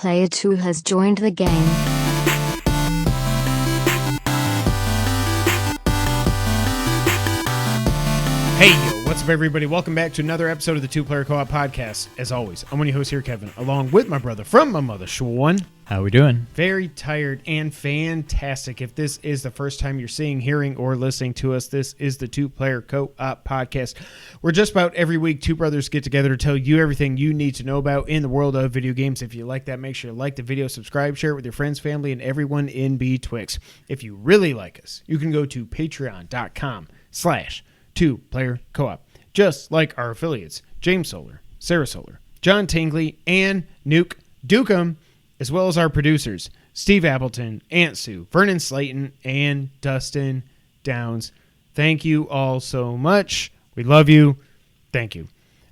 Player 2 has joined the game. Hey, yo, what's up, everybody? Welcome back to another episode of the Two Player Co-op Podcast. As always, I'm one of your hosts here, Kevin, along with my brother from my mother, Sean. How we doing? Very tired and fantastic. If this is the first time you're seeing, hearing, or listening to us, this is the Two Player Co-op Podcast, where just about every week, two brothers get together to tell you everything you need to know about in the world of video games. If you like that, make sure to like the video, subscribe, share it with your friends, family, and everyone in betwixt. If you really like us, you can go to patreon.com/2Player Co-op, just like our affiliates, James Solar, Sarah Solar, John Tingley, and Nuke Dukem, as well as our producers, Steve Appleton, Aunt Sue, Vernon Slayton, and Dustin Downs. Thank you all so much. We love you. Thank you.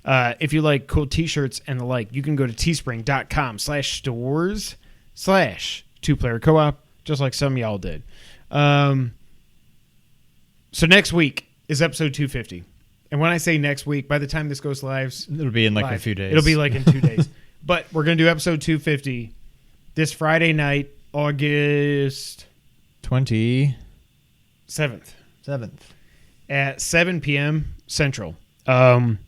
If you like cool t-shirts and the like, you can go to teespring.com/stores/2Player Co-op, just like some of y'all did. So next week is episode 250. And when I say next week, by the time this goes live, It'll be in like a few days. It'll be like in 2 days. But we're going to do episode 250 this Friday night, August 27th at 7 p.m. Central. We're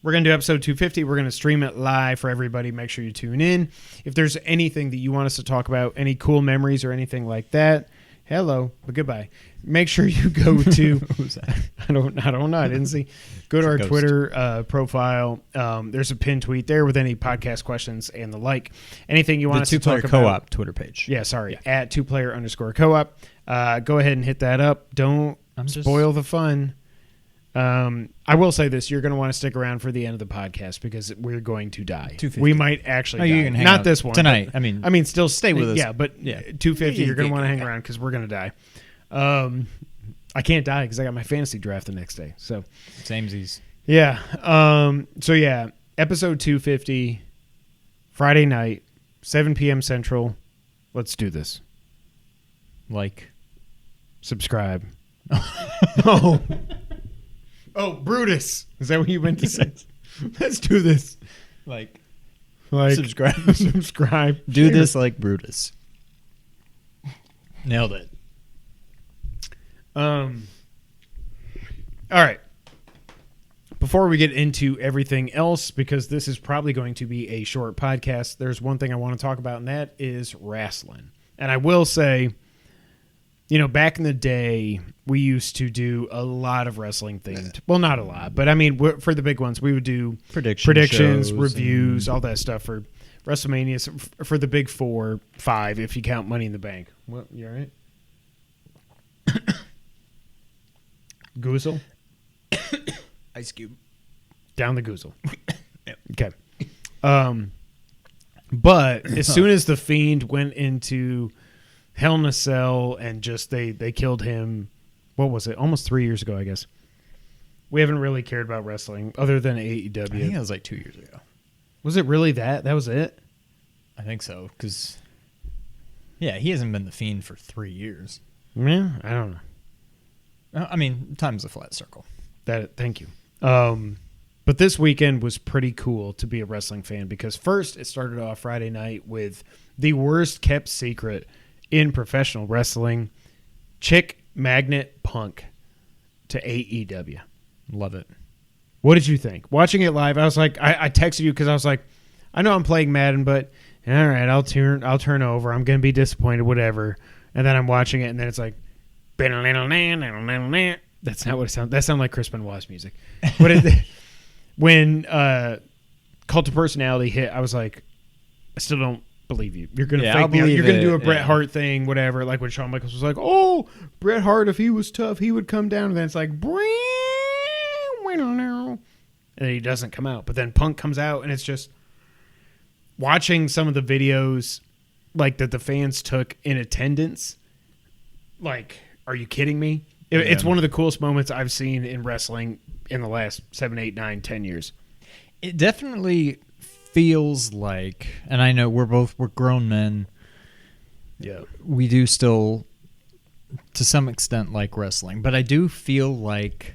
going to do episode 250. We're going to stream it live for everybody. Make sure you tune in. If there's anything that you want us to talk about, any cool memories or anything like that, hello, but goodbye. Make sure you go to I don't know. I didn't see. Go to our ghost. Twitter profile. There's a pinned tweet there with any podcast questions and the like. Anything you want us to talk about. The 2Player Co-op Twitter page. Yeah, sorry. Yeah. At 2Player_Co-op. Go ahead and hit that up. Don't spoil the fun. I will say this: you're going to want to stick around for the end of the podcast because we're going to die. We might actually die. You can hang Not out this one tonight. I mean, still stay with us. Yeah, but 250. You're going to want to hang around because we're going to die. I can't die because I got my fantasy draft the next day. So Samesies. yeah. Episode 250, Friday night, 7 p.m. Central. Let's do this. Like, subscribe. Oh, Brutus. Is that what you meant to say? Let's do this. Like subscribe. Subscribe. Do this like Brutus. Nailed it. All right. Before we get into everything else, because this is probably going to be a short podcast, there's one thing I want to talk about, and that is Rasslin. And I will say, back in the day, we used to do a lot of wrestling themed. Well, not a lot, but I mean, for the big ones, we would do predictions, reviews, all that stuff for WrestleMania, for the big 4, 5, if you count Money in the Bank. What, you all right? Goozle? Ice Cube. Down the goozle. Yep. Okay. But as soon as The Fiend went into Hell in a Cell and just they killed him, what was it? Almost 3 years ago, I guess. We haven't really cared about wrestling other than AEW. I think that was like 2 years ago. Was it really that? That was it? I think so, because, he hasn't been the Fiend for 3 years. Yeah, I don't know. I mean, time's a flat circle. Thank you. But this weekend was pretty cool to be a wrestling fan because first it started off Friday night with the worst kept secret in professional wrestling, Chick Magnet Punk to AEW. Love it. What did you think? Watching it live, I was like, I texted you because I was like, I know I'm playing Madden, but all right, I'll turn over. I'm going to be disappointed, whatever. And then I'm watching it, and then it's like, that's not what it sounds. That sounds like Chris Benoit's music. But when Cult of Personality hit, I was like, I still don't believe you. You're going to fake me out. You're going to do a Bret Hart thing, whatever. Like when Shawn Michaels was like, oh, Bret Hart, if he was tough, he would come down. And then it's like, and then he doesn't come out. But then Punk comes out, and it's just watching some of the videos like that the fans took in attendance. Like, are you kidding me? It's one of the coolest moments I've seen in wrestling in the last 7, 8, 9, 10 years. It definitely feels like, and I know we're grown men. Yeah. We do still, to some extent, like wrestling, but I do feel like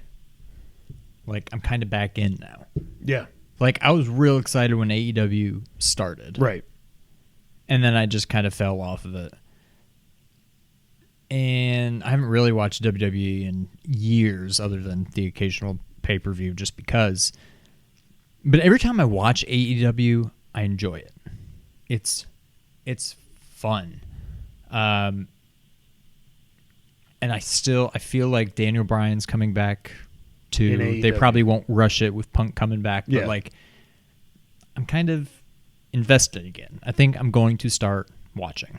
I'm kind of back in now. Yeah. Like, I was real excited when AEW started. Right. And then I just kind of fell off of it. And I haven't really watched WWE in years other than the occasional pay-per-view just because. But every time I watch AEW, I enjoy it. It's fun. And I feel like Daniel Bryan's coming back too. They probably won't rush it with Punk coming back, but like I'm kind of invested again. I think I'm going to start watching.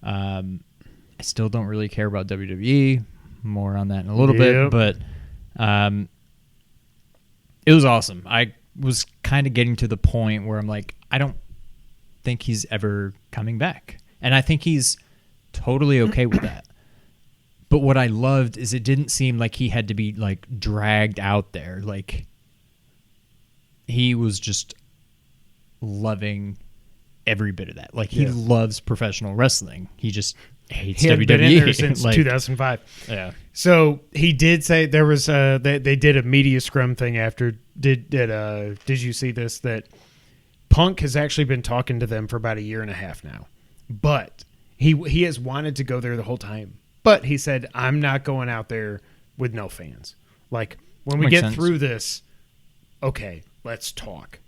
I still don't really care about WWE. More on that in a little bit, but it was awesome. I was kind of getting to the point where I'm like, I don't think he's ever coming back. And I think he's totally okay with that. But what I loved is it didn't seem like he had to be like dragged out there. Like he was just loving every bit of that. Like he loves professional wrestling. He just hates WWE. Been in there since 2005. Yeah. So he did say there was they did a media scrum thing after. Did you see this? That Punk has actually been talking to them for about a year and a half now, but he has wanted to go there the whole time. But he said, I'm not going out there with no fans. Like, when we get through this, okay, let's talk.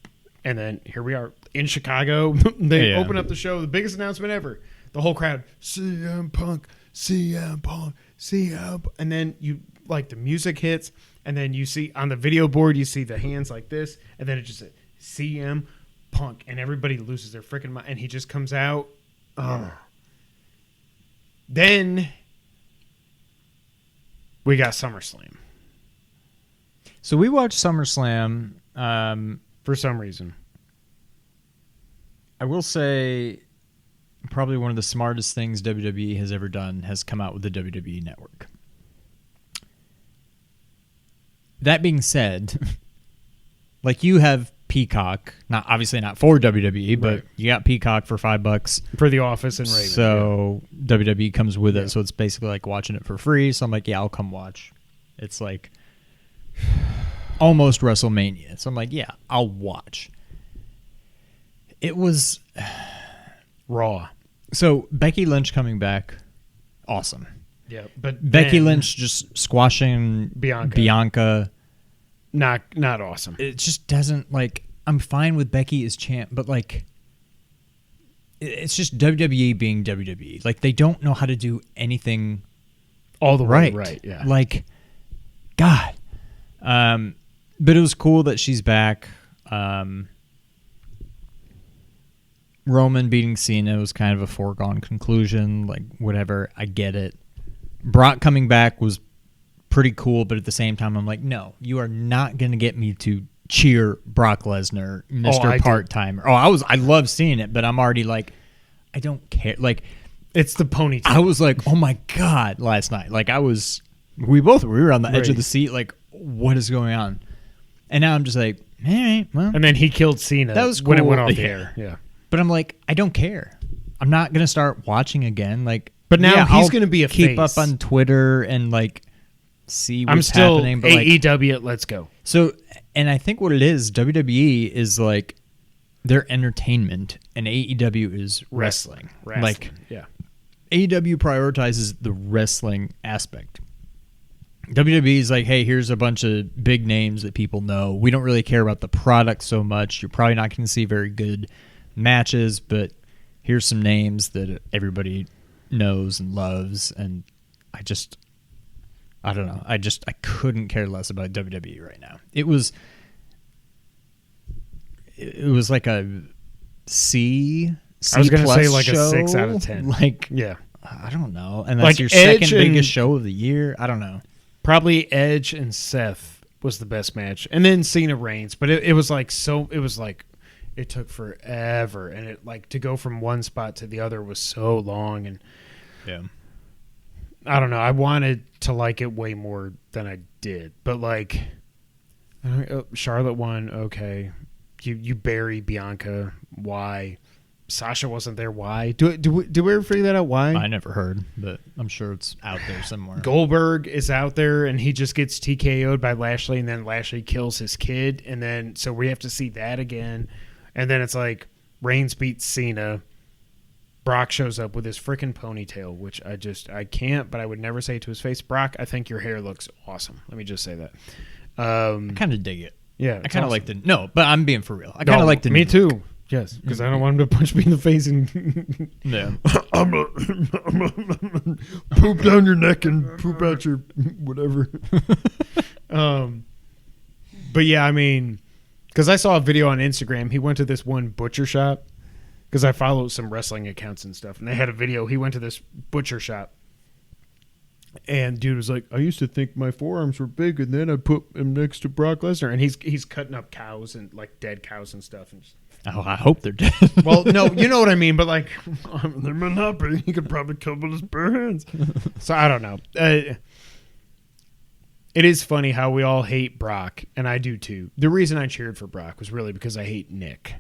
And then here we are in Chicago. They open up the show, the biggest announcement ever. The whole crowd, CM Punk, CM Punk, CM Punk. And then you, like, the music hits, and then you see on the video board, you see the hands like this, and then it just says CM Punk, and everybody loses their freaking mind. And he just comes out. Then we got SummerSlam. So we watched SummerSlam for some reason. I will say probably one of the smartest things WWE has ever done has come out with the WWE Network. That being said, like you have Peacock, obviously not for WWE, but you got Peacock for $5 for The Office and Raven. So WWE comes with it, so it's basically like watching it for free. So I'm like, I'll come watch. It's like almost WrestleMania. So I'm like, I'll watch. It was Raw. So Becky Lynch coming back, awesome. Yeah, but Becky Lynch just squashing Bianca. Not awesome. It just doesn't, like, I'm fine with Becky as champ, but like it's just WWE being WWE. Like they don't know how to do anything all the way right. Yeah. Like God. But it was cool that she's back. Roman beating Cena was kind of a foregone conclusion. Like, whatever, I get it. Brock coming back was pretty cool, but at the same time, I'm like, no, you are not going to get me to cheer Brock Lesnar, Mr. Part-Timer. I love seeing it, but I'm already like, I don't care. Like, it's the ponytail. I was like, oh my God, last night. Like, we were on the edge of the seat, like, what is going on? And now I'm just like, all right, well. And then he killed Cena. That was cool. When it went off the air. Yeah. But I'm like, I don't care. I'm not going to start watching again. Like, but now he's going to be a keep face. Up on Twitter and like see what's I'm still happening. But AEW, like, let's go. So, and I think what it is, WWE is like their entertainment, and AEW is wrestling. Like, AEW prioritizes the wrestling aspect. WWE is like, hey, here's a bunch of big names that people know. We don't really care about the product so much. You're probably not going to see very good matches, but here's some names that everybody knows and loves. And I don't know. I couldn't care less about WWE right now. It was like a C. I was going to say like show. A 6 out of 10. Like, yeah, I don't know. And that's like your Edge second biggest show of the year. I don't know. Probably Edge and Seth was the best match, and then Cena Reigns. But it was like it took forever, and it like to go from one spot to the other was so long, and I don't know. I wanted to like it way more than I did, but like Charlotte won. Okay, you bury Bianca. Why? Sasha wasn't there. Why? Do we ever figure that out? Why? I never heard, but I'm sure it's out there somewhere. Goldberg is out there, and he just gets TKO'd by Lashley, and then Lashley kills his kid, and then so we have to see that again, and then it's like Reigns beats Cena, Brock shows up with his freaking ponytail, which I can't, but I would never say to his face, Brock, I think your hair looks awesome. Let me just say that. I kind of dig it. Yeah. I kind of like but I'm being for real. I kind of like the Me too. Yes, because I don't want him to punch me in the face and yeah. I'm a poop down your neck and poop out your whatever. But yeah, I mean, because I saw a video on Instagram. He went to this one butcher shop because I follow some wrestling accounts and stuff, and they had a video. He went to this butcher shop, and dude was like, "I used to think my forearms were big, and then I put him next to Brock Lesnar, and he's cutting up cows and like dead cows and stuff." And just, oh, I hope they're dead. well, no, you know what I mean, but like, they might not be. He could probably kill them with his bare hands. So I don't know. It is funny how we all hate Brock, and I do too. The reason I cheered for Brock was really because I hate Nick.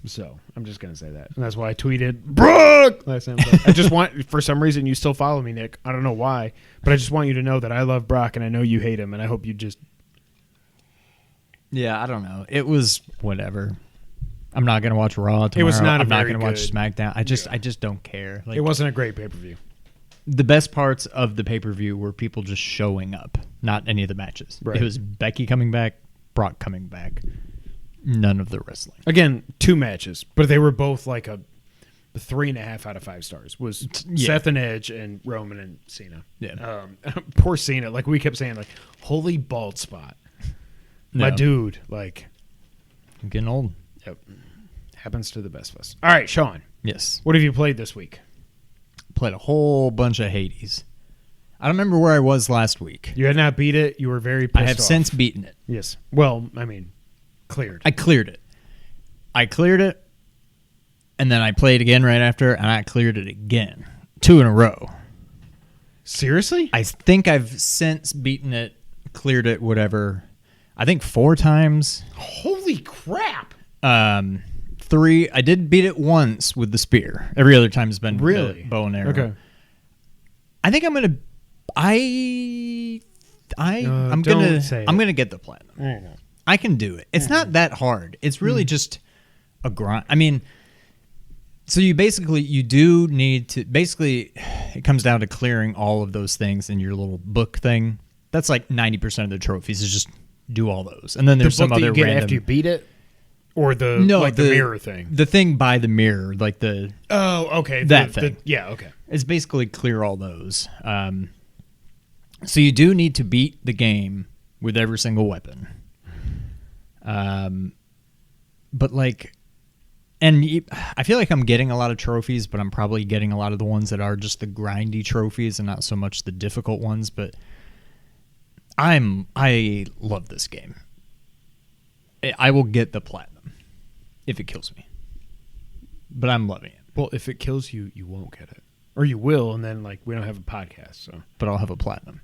So I'm just going to say that. And that's why I tweeted, Brock! Last time. I just want, for some reason, you still follow me, Nick. I don't know why, but I just want you to know that I love Brock, and I know you hate him, and I hope you just... Yeah, I don't know. It was whatever. I'm not going to watch Raw tomorrow. It was not I'm not going to watch SmackDown. I just don't care. Like, it wasn't a great pay-per-view. The best parts of the pay-per-view were people just showing up, not any of the matches. Right. It was Becky coming back, Brock coming back. None of the wrestling. Again, 2 matches, but they were both like a 3.5 out of 5 stars. Was Seth and Edge and Roman and Cena. Yeah. Poor Cena. Like we kept saying, like, holy bald spot. My dude, like... I'm getting old. Yep. Happens to the best of us. All right, Sean. Yes. What have you played this week? Played a whole bunch of Hades. I don't remember where I was last week. You had not beat it. You were very pissed off. I have since beaten it. Yes. Well, I mean, cleared. I cleared it. And then I played again right after, and I cleared it again. 2 in a row. Seriously? I think I've since beaten it, cleared it, whatever. I think 4 times. Holy crap. 3. I did beat it once with the spear. Every other time has been really bow and arrow. Okay. I think I'm gonna. I'm gonna get the platinum. I can do it. It's not that hard. It's really just a grind. I mean, so you do need to it comes down to clearing all of those things in your little book thing. That's like 90% of the trophies is just do all those, and then there's some other you get random after you beat it, or the mirror thing. The thing by the mirror, like the okay, that thing. Okay. It's basically clear all those. So you do need to beat the game with every single weapon. But like, and I feel like I'm getting a lot of trophies, but I'm probably getting a lot of the ones that are just the grindy trophies and not so much the difficult ones. But I love this game. I will get the platinum if it kills me, but I'm loving it. Well, if it kills you, you won't get it, or you will, and then like we don't have a podcast, so. But I'll have a platinum,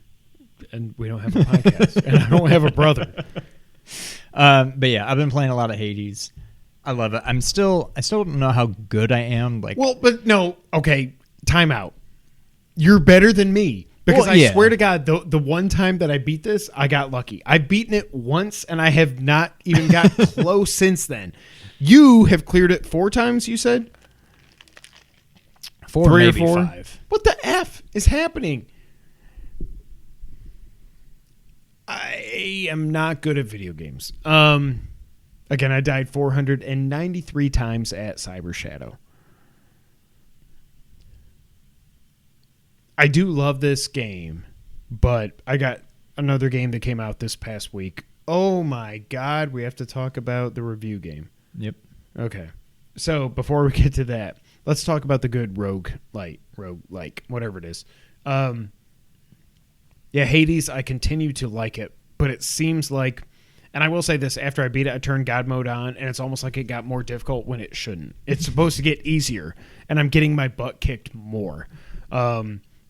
and we don't have a podcast, and I don't have a brother. But yeah, I've been playing a lot of Hades. I love it. I still don't know how good I am. Like, well, but no, okay, time out. You're better than me. Because I swear to God, the one time that I beat this, I got lucky. I've beaten it once, and I have not even got close since then. You have cleared it 4 times, you said? 4, 3 maybe or 4? 5. What the F is happening? I am not good at video games. Again, I died 493 times at Cyber Shadow. I do love this game, but I got another game that came out this past week. Oh my God, we have to talk about the review game. Yep. Okay. So before we get to that, let's talk about the good roguelike, whatever it is. Yeah, Hades, I continue to like it, but it seems like, and I will say this, after I beat it, I turned God mode on, and it's almost like it got more difficult when it shouldn't. It's supposed to get easier, and I'm getting my butt kicked more.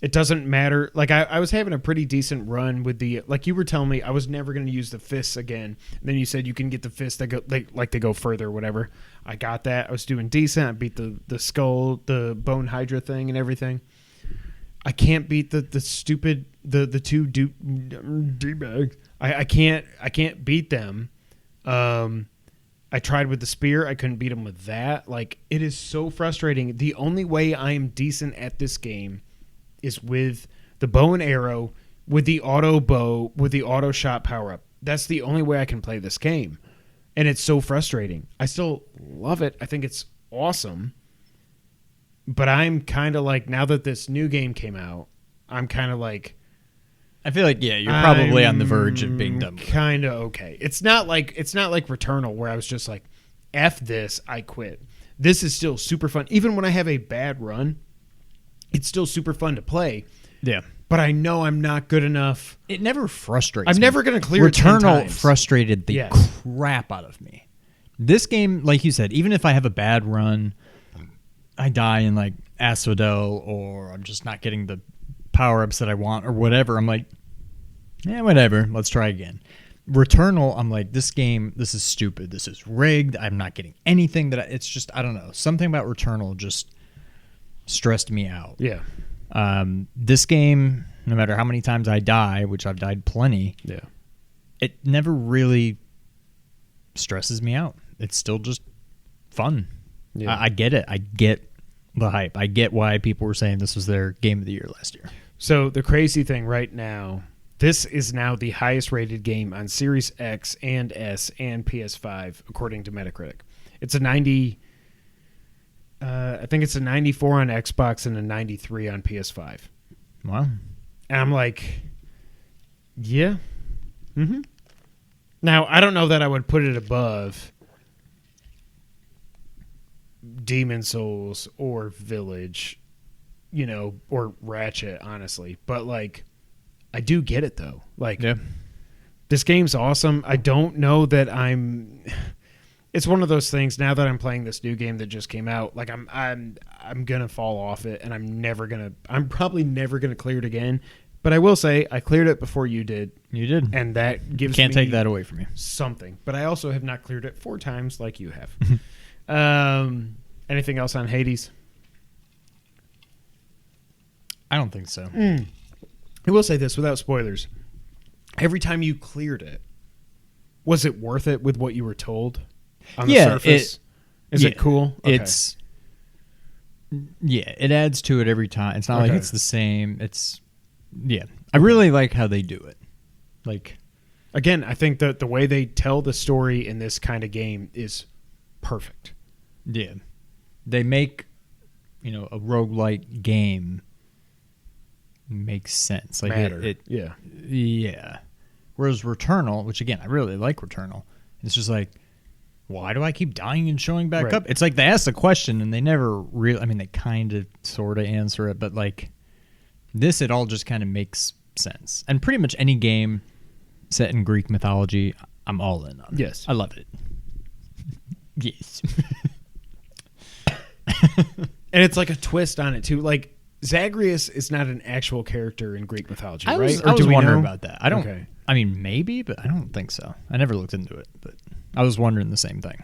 It doesn't matter. Like, I was having a pretty decent run with the, like you were telling me, I was never going to use the fists again. And then you said you can get the fists that go, they go further or whatever. I got that. I was doing decent. I beat the skull, the bone hydra thing and everything. I can't beat the stupid, the 2 D-bags. I can't beat them. I I tried with the spear. I couldn't beat him with that. Like, it is so frustrating. The only way I am decent at this game is with the bow and arrow, with the auto bow, with the auto shot power up. That's the only way I can play this game. And it's so frustrating. I still love it. I think it's awesome. But I'm kind of like, now that this new game came out, I'm kind of like, I feel like, yeah, you're probably on the verge of being done with it. Kind of okay. It's not like Returnal where I was just like, F this, I quit. This is still super fun. Even when I have a bad run, it's still super fun to play. Yeah. But I know I'm not good enough. It never frustrates me. I'm never going to clear it 10 Returnal times. frustrated the crap out of me. This game, like you said, even if I have a bad run, I die in like Asphodel, or I'm just not getting the power-ups that I want or whatever, I'm like, yeah, whatever, let's try again. Returnal, I'm like, this game, this is stupid. This is rigged. I'm not getting anything it's just, I don't know. Something about Returnal just stressed me out. Yeah. This game, no matter how many times I die, which I've died plenty, it never really stresses me out. It's still just fun. Yeah. I get it. I get the hype. I get why people were saying this was their game of the year last year. So the crazy thing right now, this is now the highest rated game on Series X and S and PS5, according to Metacritic. It's a 90... I think it's a 94 on Xbox and a 93 on PS5. Wow. And I'm like, yeah. Mm-hmm. Now, I don't know that I would put it above Demon Souls or Village, or Ratchet, honestly. But, like, I do get it, though. Like, this game's awesome. I don't know that I'm... It's one of those things, now that I'm playing this new game that just came out, like I'm gonna fall off it, and I'm probably never gonna clear it again. But I will say I cleared it before you did. You did. And that gives Can't me take that away from you. Something. But I also have not cleared it 4 times like you have. Anything else on Hades? I don't think so. I will say this without spoilers. Every time you cleared it, was it worth it with what you were told? On the surface? Is it cool? Okay. It adds to it every time. It's not like it's the same. I really like how they do it. Like, again, I think that the way they tell the story in this kind of game is perfect. Yeah. They make, a roguelike game make sense. Like Matter. Yeah. Whereas Returnal, which again, I really like Returnal, it's just like, why do I keep dying and showing back up? It's like they ask the question and they never really... I mean, they kind of sort of answer it, but like this, it all just kind of makes sense. And pretty much any game set in Greek mythology, I'm all in on. Yes. I love it. Yes. And it's like a twist on it, too. Like, Zagreus is not an actual character in Greek mythology, right? I was wondering about that. I don't... Okay. I mean, maybe, but I don't think so. I never looked into it, but... I was wondering the same thing.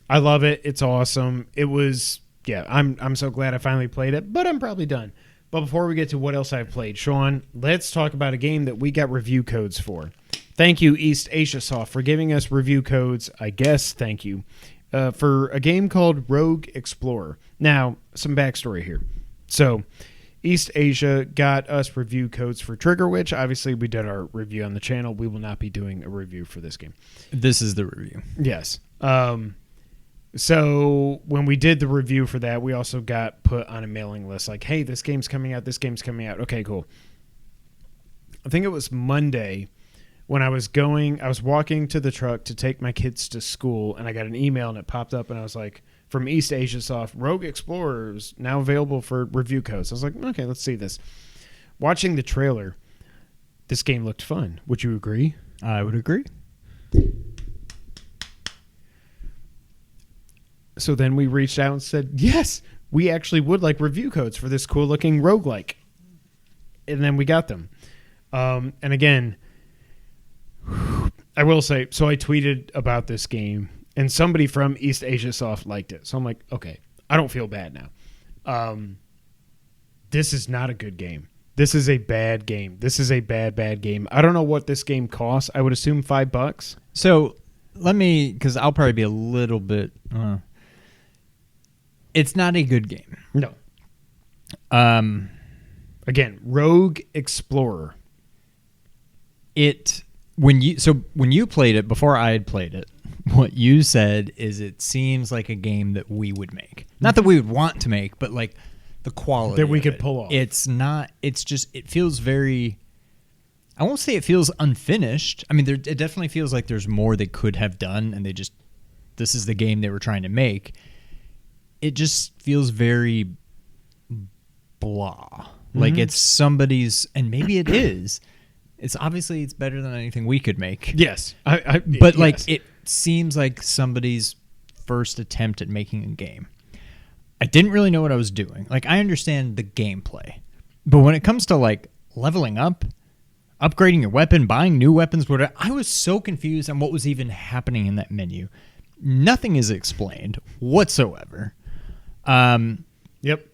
I love it. It's awesome. It was, I'm so glad I finally played it, but I'm probably done. But before we get to what else I've played, Sean, let's talk about a game that we got review codes for. Thank you, East Asia Soft, for giving us review codes. I guess, thank you. For a game called Rogue Explorer. Now, some backstory here. So, East Asia got us review codes for Trigger Witch. Obviously, we did our review on the channel. We will not be doing a review for this game. This is the review. Yes. So when we did the review for that, we also got put on a mailing list like, hey, this game's coming out. This game's coming out. Okay, cool. I think it was Monday when I was walking to the truck to take my kids to school, and I got an email, and it popped up, and I was like, from East Asia Soft, Rogue Explorer is now available for review codes. I was like, okay, let's see this. Watching the trailer, this game looked fun. Would you agree? I would agree. So then we reached out and said, yes, we actually would like review codes for this cool-looking roguelike. And then we got them. And again, I will say, so I tweeted about this game, and somebody from East Asia Soft liked it. So I'm like, okay, I don't feel bad now. This is not a good game. This is a bad game. This is a bad game. I don't know what this game costs. I would assume $5. So let me, because I'll probably be a little bit. It's not a good game. No. Again, Rogue Explorer. When you played it before I had played it, what you said is it seems like a game that we would make. Not that we would want to make, but like the quality that we of could it. pull off. It's not. It's just. It feels very. I won't say it feels unfinished. I mean, it definitely feels like there's more they could have done, and this is the game they were trying to make. It just feels very blah. Like it's somebody's, and maybe it is. It's obviously it's better than anything we could make. Yes, but like it seems like somebody's first attempt at making a game. I didn't really know what I was doing. Like I understand the gameplay, but when it comes to like leveling up, upgrading your weapon, buying new weapons, whatever, I was so confused on what was even happening in that menu. Nothing is explained whatsoever. Yep.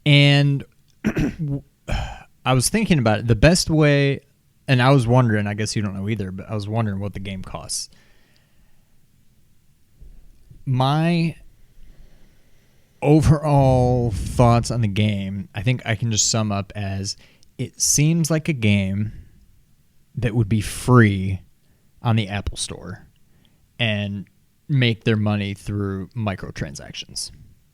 And I was thinking about it. The best way, and I was wondering, I guess you don't know either, but I was wondering what the game costs. My overall thoughts on the game, I think I can just sum up as it seems like a game that would be free on the Apple Store and make their money through microtransactions.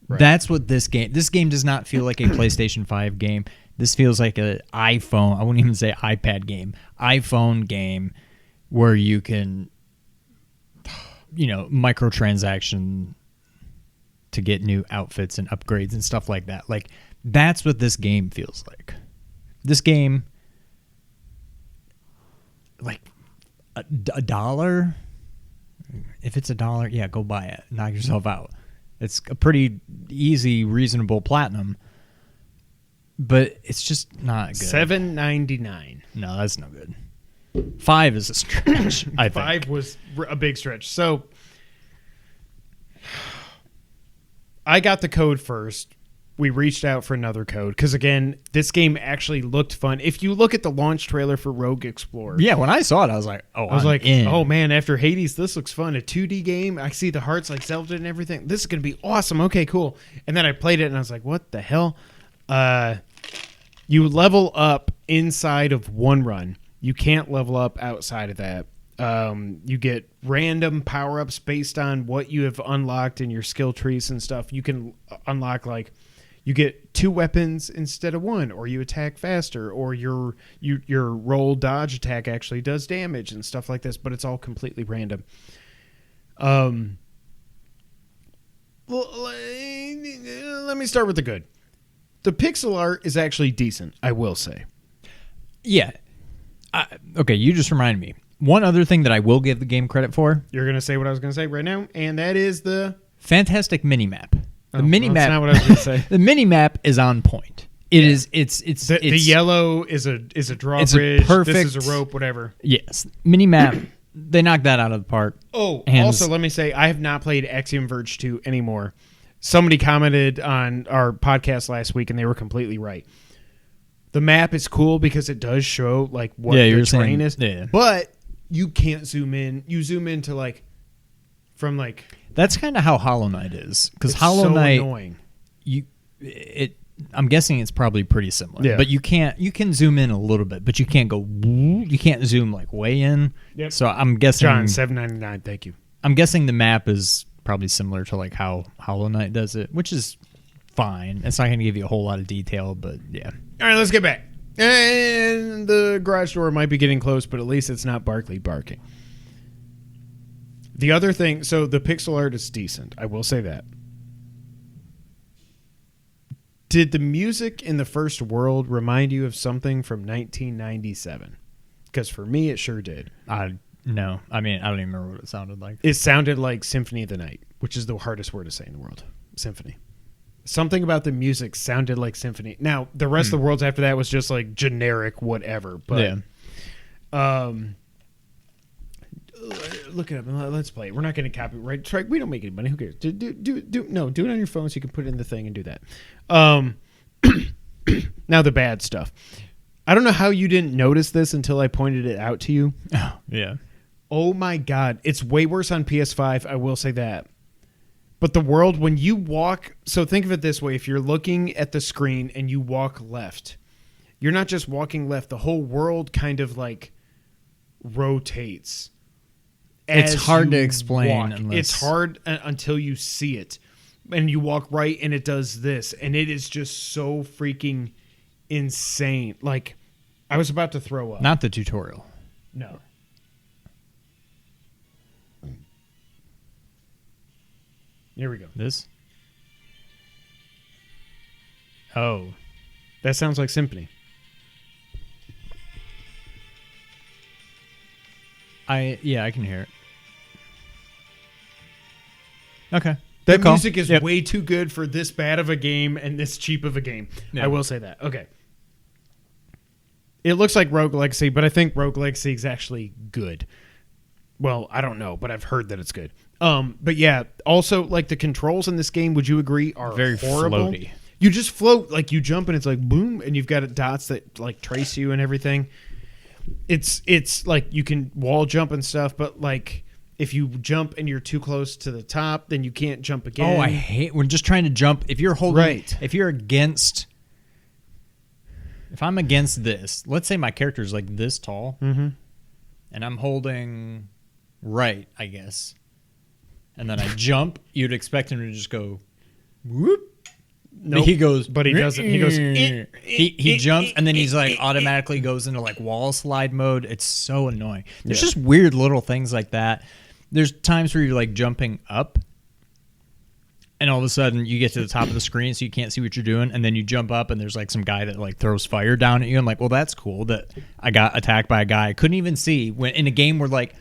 Right. That's what this game does not feel like a PlayStation 5 game. This feels like an iPhone, I wouldn't even say iPad game, iPhone game where you can, microtransaction to get new outfits and upgrades and stuff like that. Like, that's what this game feels like. This game, like, a dollar? If it's $1, yeah, go buy it. Knock yourself out. It's a pretty easy, reasonable platinum. But it's just not good. $7.99. No, that's no good. 5 is a stretch. I think 5 was a big stretch. So I got the code first. We reached out for another code because, again, this game actually looked fun. If you look at the launch trailer for Rogue Explorer, yeah, when I saw it, I was like, oh man, after Hades, this looks fun. A 2D game. I see the hearts like Zelda and everything. This is gonna be awesome. Okay, cool. And then I played it and I was like, what the hell? You level up inside of one run. You can't level up outside of that. You get random power-ups based on what you have unlocked in your skill trees and stuff. You can unlock, like, you get 2 weapons instead of 1, or you attack faster, or your roll dodge attack actually does damage and stuff like this, but it's all completely random. Well, let me start with the good. The pixel art is actually decent, I will say. Yeah. Okay, you just reminded me. One other thing that I will give the game credit for. You're going to say what I was going to say right now, and that is the fantastic mini-map. The mini-map. That's not what I was going to say. The mini-map is on point. It is. It's the yellow is a drawbridge. It's perfect. This is a rope, whatever. Yes. Mini-map. They knocked that out of the park. Oh, also, let me say, I have not played Axiom Verge 2 anymore. Somebody commented on our podcast last week, and they were completely right. The map is cool because it does show like what the terrain is, but you can't zoom in. You zoom into like from like. That's kind of how Hollow Knight is, because Hollow Knight, annoying. I'm guessing it's probably pretty similar. Yeah. But you can zoom in a little bit, but you can't go. You can't zoom like way in. Yep. So I'm guessing. John, $7.99. Thank you. I'm guessing the map is probably similar to like how Hollow Knight does it, which is fine. It's not going to give you a whole lot of detail, but yeah. All right, let's get back. And the garage door might be getting close, but at least it's not Barkley barking. The other thing, so the pixel art is decent. I will say that. Did the music in the first world remind you of something from 1997? Because for me, it sure did. No. I mean, I don't even remember what it sounded like. It sounded like Symphony of the Night, which is the hardest word to say in the world. Symphony. Something about the music sounded like Symphony. Now, the rest of the worlds after that was just like generic whatever. But look it up and let's play it. We're not getting copyright strike. We don't make any money. Who cares? Do it on your phone so you can put it in the thing and do that. Now the bad stuff. I don't know how you didn't notice this until I pointed it out to you. Oh, yeah. Oh my God. It's way worse on PS5. I will say that. But the world, when you walk, so think of it this way. If you're looking at the screen and you walk left, you're not just walking left. The whole world kind of like rotates. It's hard to explain. It's hard until you see it. And you walk right and it does this. And it is just so freaking insane. Like, I was about to throw up. Not the tutorial. No. Here we go. This? Oh. That sounds like Symphony. I can hear it. Okay. That music is way too good for this bad of a game and this cheap of a game. Yeah. I will say that. Okay. It looks like Rogue Legacy, but I think Rogue Legacy is actually good. Well, I don't know, but I've heard that it's good. But yeah, also like the controls in this game, would you agree, are very horrible? Floaty. You just float, like you jump and it's like boom, and you've got dots that like trace you and everything. It's like you can wall jump and stuff, but like if you jump and you're too close to the top, then you can't jump again. Oh, I hate when just trying to jump. If you're holding, right. If I'm against this, let's say my character is like this tall, and I'm holding right, I guess, and then I jump, you'd expect him to just go, whoop. Nope. He goes, but he doesn't. He goes. He jumps, and then he's like automatically goes into like wall slide mode. It's so annoying. There's just weird little things like that. There's times where you're like jumping up, and all of a sudden you get to the top of the screen, so you can't see what you're doing, and then you jump up, and there's like some guy that like throws fire down at you. I'm like, well, that's cool that I got attacked by a guy I couldn't even see. When in a game where like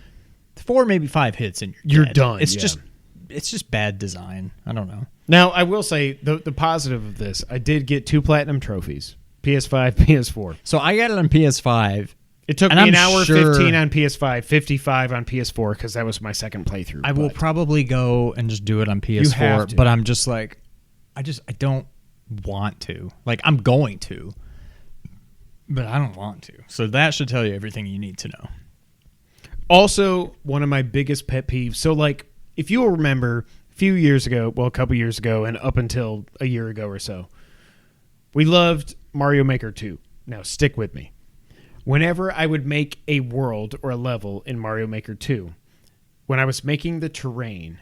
4, maybe 5 hits, and you're dead. Done. It's just bad design. I don't know. Now, I will say, the positive of this, I did get 2 platinum trophies. PS5, PS4. So I got it on PS5. It took me an hour 15 on PS5, 55 on PS4, because that was my second playthrough. I will probably go and just do it on PS4, but I'm just like, I don't want to. Like, I'm going to, but I don't want to. So that should tell you everything you need to know. Also, one of my biggest pet peeves, so like, if you will remember, a few years ago, well, a couple years ago, and up until a year ago or so, we loved Mario Maker 2. Now, stick with me. Whenever I would make a world or a level in Mario Maker 2, when I was making the terrain,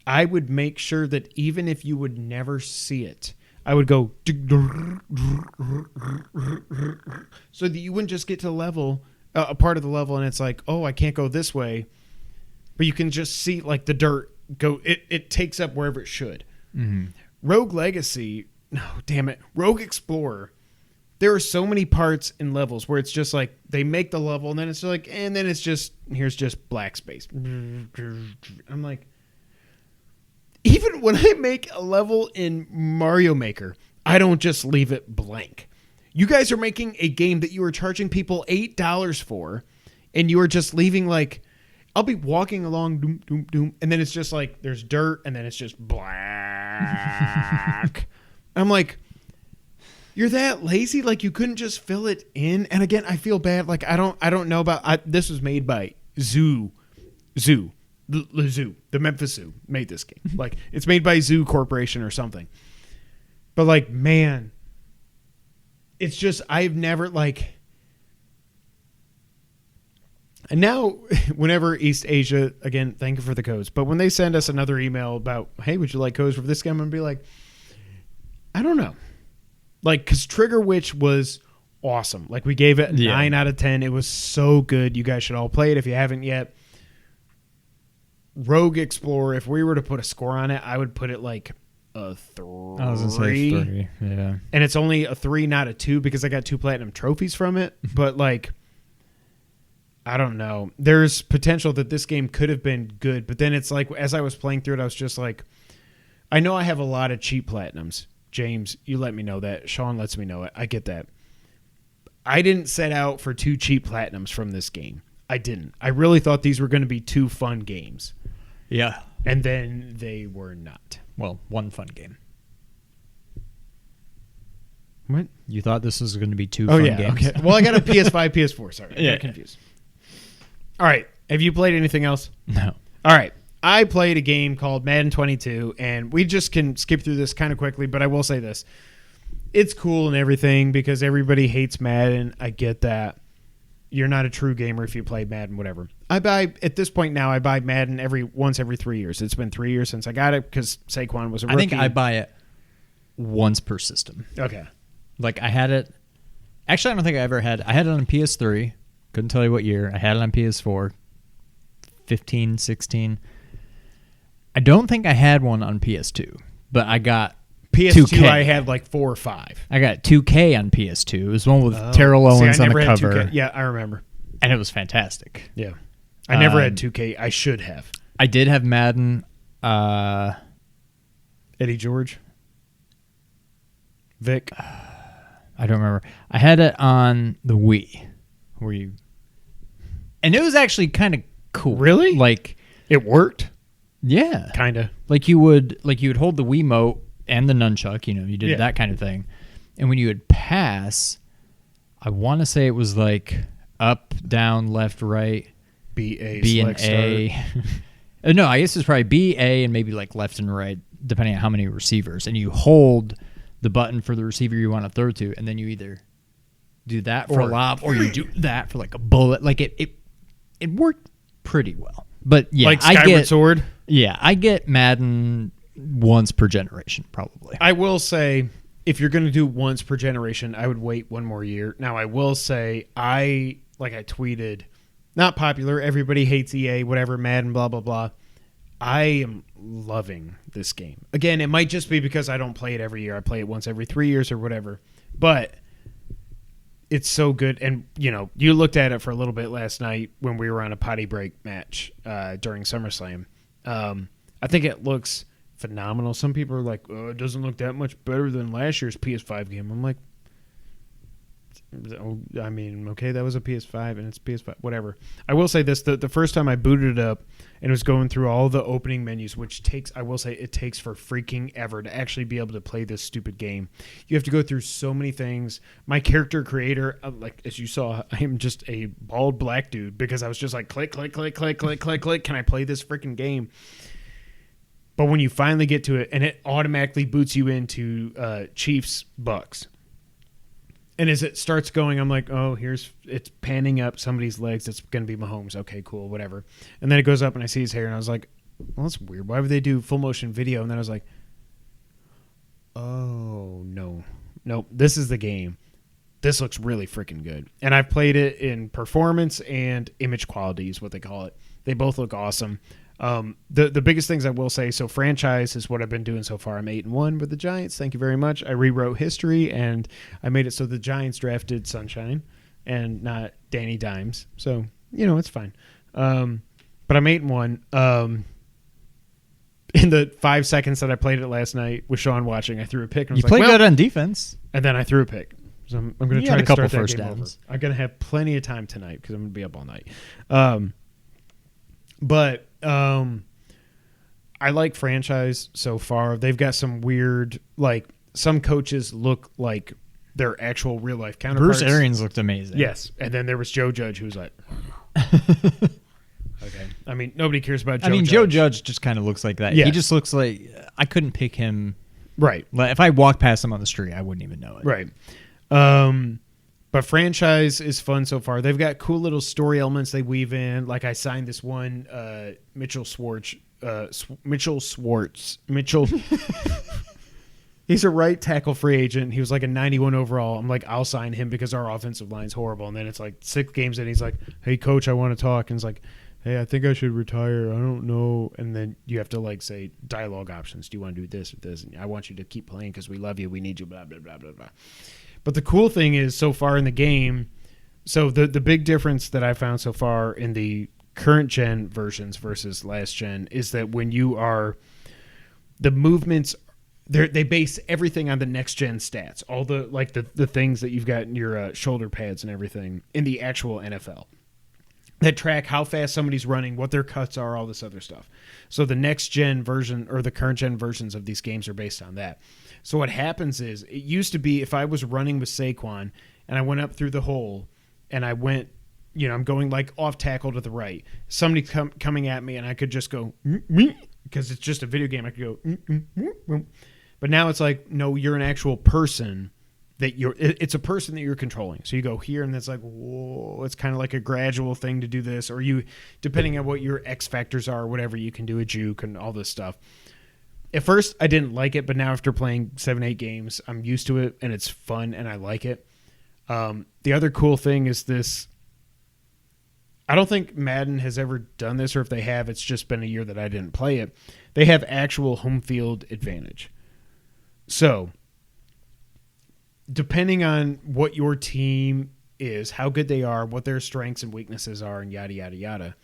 I would make sure that even if you would never see it, I would go so that you wouldn't just get to the level, a part of the level, and it's like, oh, I can't go this way. But you can just see like the dirt go. It takes up wherever it should. Mm-hmm. Rogue Legacy, no, damn it, Rogue Explorer. There are so many parts in levels where it's just like they make the level and then it's like, and then it's just here's just black space. I'm like, even when I make a level in Mario Maker, I don't just leave it blank. You guys are making a game that you are charging people $8 for, and you are just leaving like. I'll be walking along, doom, doom, doom, and then it's just like there's dirt, and then it's just black. I'm like, you're that lazy? Like you couldn't just fill it in? And again, I feel bad. Like I don't know about. This was made by the Memphis Zoo made this game. Like it's made by Zoo Corporation or something. But like, man, it's just I've never like. And now, whenever East Asia, again, thank you for the codes, but when they send us another email about, hey, would you like codes for this game? I'm going to be like, I don't know. Like, because Trigger Witch was awesome. Like, we gave it 9 out of 10. It was so good. You guys should all play it if you haven't yet. Rogue Explorer, if we were to put a score on it, I would put it like a 3. I was going to say 3, yeah. And it's only a 3, not a 2, because I got 2 platinum trophies from it. But, like... I don't know. There's potential that this game could have been good, but then it's like, as I was playing through it, I was just like, I know I have a lot of cheap platinums. James, you let me know that. Sean lets me know it. I get that. I didn't set out for 2 cheap platinums from this game. I didn't. I really thought these were going to be 2 fun games. Yeah. And then they were not. Well, 1 fun game. What? You thought this was going to be 2 fun games? Okay. Well, I got a PS5, PS4. Sorry. I got confused. All right. Have you played anything else? No. All right. I played a game called Madden 22, and we just can skip through this kind of quickly, but I will say this. It's cool and everything because everybody hates Madden. I get that. You're not a true gamer if you play Madden, whatever. At this point now, I buy Madden once every 3 years. It's been 3 years since I got it because Saquon was a rookie. I think I buy it once per system. Okay. Like I had it. Actually, I don't think I ever had. I had it on PS3. Couldn't tell you what year. I had it on PS4. 15, 16. I don't think I had one on PS2, but I got PS2. 2K. I had like 4 or 5. I got 2K on PS2. It was one with Terrell Owens on the cover. 2K. Yeah, I remember. And it was fantastic. Yeah. I never had 2K. I should have. I did have Madden. Eddie George? Vic? I don't remember. I had it on the Wii. And it was actually kind of cool. Really? Like it worked? Yeah. Kind of. Like you would hold the Wiimote and the nunchuck, you did that kind of thing. And when you would pass, I want to say it was like up, down, left, right, B and A. No, I guess it's probably B, A, and maybe like left and right, depending on how many receivers. And you hold the button for the receiver you want to throw to, and then you either do that for a lob or you do that for like a bullet. Like it worked pretty well. But yeah, like Skyward Sword? Yeah, I get Madden once per generation, probably. I will say, if you're going to do once per generation, I would wait one more year. Now, I will say, I tweeted, not popular, everybody hates EA, whatever, Madden, blah, blah, blah. I am loving this game. Again, it might just be because I don't play it every year. I play it once every 3 years or whatever. But it's so good. And, you looked at it for a little bit last night when we were on a potty break match during SummerSlam. I think it looks phenomenal. Some people are like, oh, it doesn't look that much better than last year's PS5 game. I'm like, I mean, okay, that was a PS5 and it's PS5, whatever. I will say this, the first time I booted it up and was going through all the opening menus, which takes for freaking ever to actually be able to play this stupid game. You have to go through so many things. My character creator, like as you saw, I am just a bald black dude because I was just like, click, click, click, click, click, click, click. Can I play this freaking game? But when you finally get to it, and it automatically boots you into Chiefs Bucks. And as it starts going, I'm like, oh, it's panning up somebody's legs. It's going to be Mahomes. Okay, cool, whatever. And then it goes up and I see his hair and I was like, well, that's weird. Why would they do full motion video? And then I was like, oh, no. Nope, this is the game. This looks really freaking good. And I've played it in performance and image quality is what they call it. They both look awesome. The biggest things I will say, so franchise is what I've been doing so far. I'm 8-1 with the Giants. Thank you very much. I rewrote history and I made it so the Giants drafted Sunshine and not Danny Dimes. So, it's fine. But I'm 8-1. In the 5 seconds that I played it last night with Sean watching, I threw a pick. And you played good on defense. And then I threw a pick. So I'm going to try to couple start that first game downs. over. I'm going to have plenty of time tonight because I'm going to be up all night. But I like franchise so far. They've got some weird, like some coaches look like their actual real life counterparts. Bruce Arians looked amazing. Yes, and then there was Joe Judge, who was like, okay. I mean, nobody cares about Joe. Judge. Joe Judge just kind of looks like that. Yes. He just looks like I couldn't pick him. Right. Like, if I walked past him on the street, I wouldn't even know it. Right. But franchise is fun so far. They've got cool little story elements they weave in. Like I signed this one, Mitchell Schwartz. He's a right tackle free agent. He was like a 91 overall. I'm like, I'll sign him because our offensive line's horrible. And then it's like 6 games in. He's like, hey, coach, I want to talk. And it's like, hey, I think I should retire. I don't know. And then you have to like say dialogue options. Do you want to do this or this? And I want you to keep playing because we love you. We need you, blah, blah, blah, blah, blah. But the cool thing is so far in the game, so the big difference that I found so far in the current gen versions versus last gen is that when you are, the movements, they base everything on the next gen stats, all the things that you've got in your shoulder pads and everything in the actual NFL that track how fast somebody's running, what their cuts are, all this other stuff. So the next gen version or the current gen versions of these games are based on that. So what happens is, it used to be if I was running with Saquon and I went up through the hole and I went, I'm going like off tackle to the right. Somebody coming at me, and I could just go because it's just a video game. I could go, but now it's like, no, you're an actual person it's a person that you're controlling. So you go here, and it's like, whoa, it's kind of like a gradual thing to do this, or you, depending on what your X factors are, or whatever, you can do a juke and all this stuff. At first, I didn't like it, but now after playing 7-8 games, I'm used to it, and it's fun, and I like it. The other cool thing is this. I don't think Madden has ever done this, or if they have, it's just been a year that I didn't play it. They have actual home field advantage. So, depending on what your team is, how good they are, what their strengths and weaknesses are, and yada, yada, yada,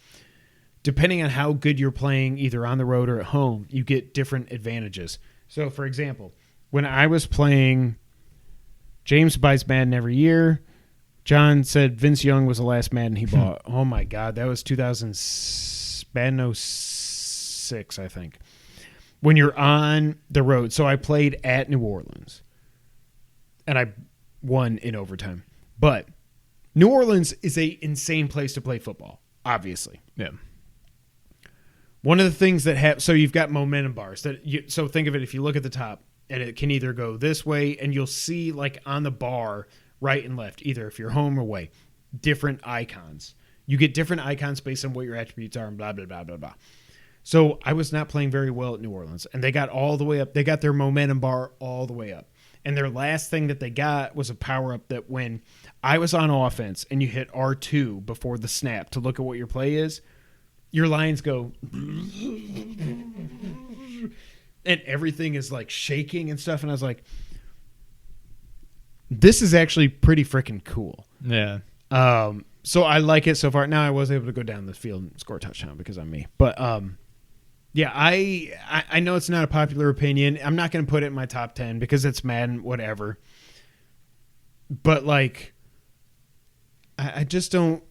depending on how good you're playing either on the road or at home, you get different advantages. So, for example, when I was playing, James buys Madden every year. John said Vince Young was the last Madden he bought. Oh, my God. That was Madden 06, I think. When you're on the road. So I played at New Orleans. And I won in overtime. But New Orleans is an insane place to play football, obviously. Yeah. One of the things that so you've got momentum bars. So think of it, if you look at the top, and it can either go this way, and you'll see like on the bar, right and left, either if you're home or away, different icons. You get different icons based on what your attributes are and blah, blah, blah, blah, blah. So I was not playing very well at New Orleans, and they got all the way up. They got their momentum bar all the way up. And their last thing that they got was a power-up that when I was on offense and you hit R2 before the snap to look at what your play is, your lines go... and everything is like shaking and stuff. And I was like, this is actually pretty freaking cool. Yeah. So I like it so far. Now I was able to go down the field and score a touchdown because I'm me. But yeah, I know it's not a popular opinion. I'm not going to put it in my top 10 because it's Madden, whatever. But like, I just don't.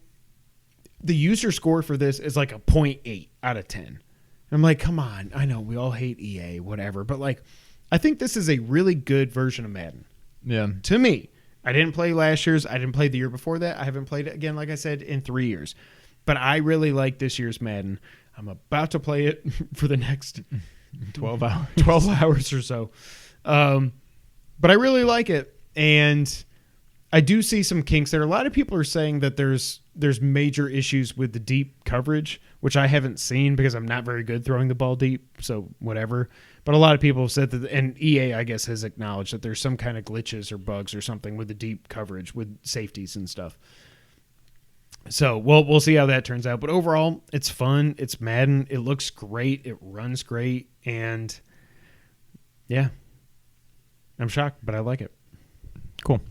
The user score for this is like a 0.8 out of 10. I'm like, come on. I know we all hate EA, whatever. But like, I think this is a really good version of Madden. Yeah. To me. I didn't play last year's. I didn't play the year before that. I haven't played it again, like I said, in 3 years. But I really like this year's Madden. I'm about to play it for the next 12 hours or so. But I really like it. And I do see some kinks there. A lot of people are saying that there's major issues with the deep coverage, which I haven't seen because I'm not very good throwing the ball deep, so whatever. But a lot of people have said that, and EA, I guess, has acknowledged that there's some kind of glitches or bugs or something with the deep coverage with safeties and stuff. So we'll see how that turns out. But overall, it's fun. It's Madden. It looks great. It runs great. And, yeah, I'm shocked, but I like it. Cool.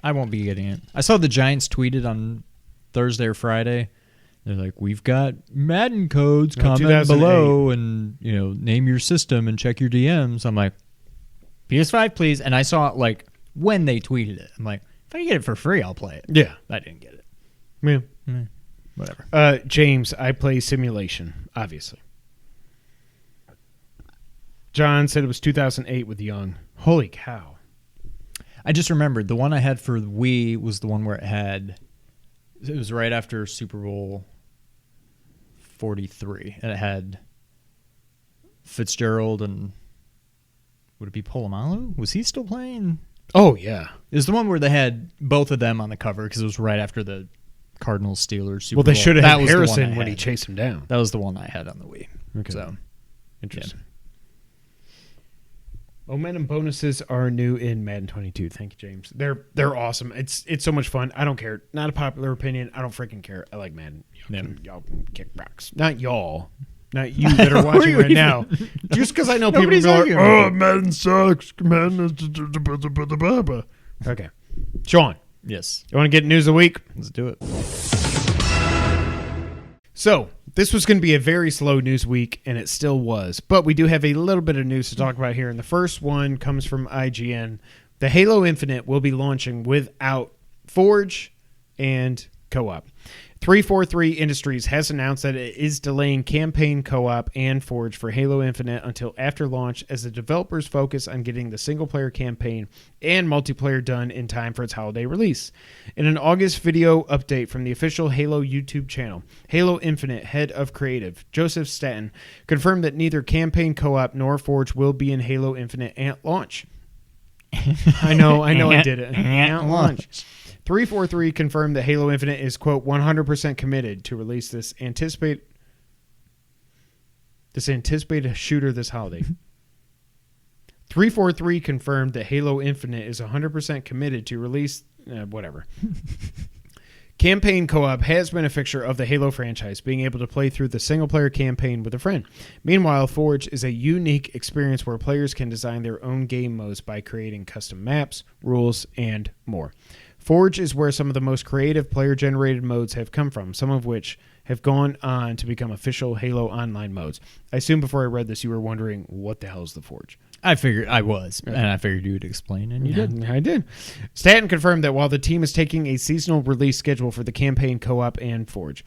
I won't be getting it. I saw the Giants tweeted on Thursday or Friday. They're like, we've got Madden codes, comment below, and name your system and check your DMs. I'm like, PS5, please. And I saw it like when they tweeted it. I'm like, if I get it for free, I'll play it. Yeah. I didn't get it. Yeah. Whatever. James, I play Simulation, obviously. John said it was 2008 with Young. Holy cow. I just remembered the one I had for the Wii was the one where it was right after Super Bowl 43, and it had Fitzgerald and would it be Polamalu? Was he still playing? Oh yeah, it was the one where they had both of them on the cover because it was right after the Cardinals Steelers Super Bowl. Well, they should have had Harrison when he chased him down. That was the one I had on the Wii. Okay, so interesting. Yeah. Momentum bonuses are new in Madden 22. Thank you, James. They're awesome. It's so much fun. I don't care. Not a popular opinion. I don't freaking care. I like Madden. Y'all can kick rocks. Not y'all. Not you that are watching right now. Just because I know people are like, oh, Madden sucks. Madden is... Okay. Sean. Yes. You want to get news of the week? Let's do it. So, this was going to be a very slow news week, and it still was. But we do have a little bit of news to talk about here. And the first one comes from IGN. The Halo Infinite will be launching without Forge and co-op. 343 Industries has announced that it is delaying campaign co-op and Forge for Halo Infinite until after launch as the developers focus on getting the single-player campaign and multiplayer done in time for its holiday release. In an August video update from the official Halo YouTube channel, Halo Infinite head of creative, Joseph Staten, confirmed that neither campaign co-op nor Forge will be in Halo Infinite at launch. I know I did it. At launch. 343 confirmed that Halo Infinite is, quote, 100% committed to release this anticipated shooter this holiday. 343 confirmed that Halo Infinite is 100% committed to release whatever. Campaign co-op has been a fixture of the Halo franchise, being able to play through the single-player campaign with a friend. Meanwhile, Forge is a unique experience where players can design their own game modes by creating custom maps, rules, and more. Forge is where some of the most creative player-generated modes have come from, some of which have gone on to become official Halo Online modes. I assume before I read this, you were wondering, what the hell is the Forge? I figured I was, and I figured you would explain, and you did. I did. Staten confirmed that while the team is taking a seasonal release schedule for the campaign co-op and Forge,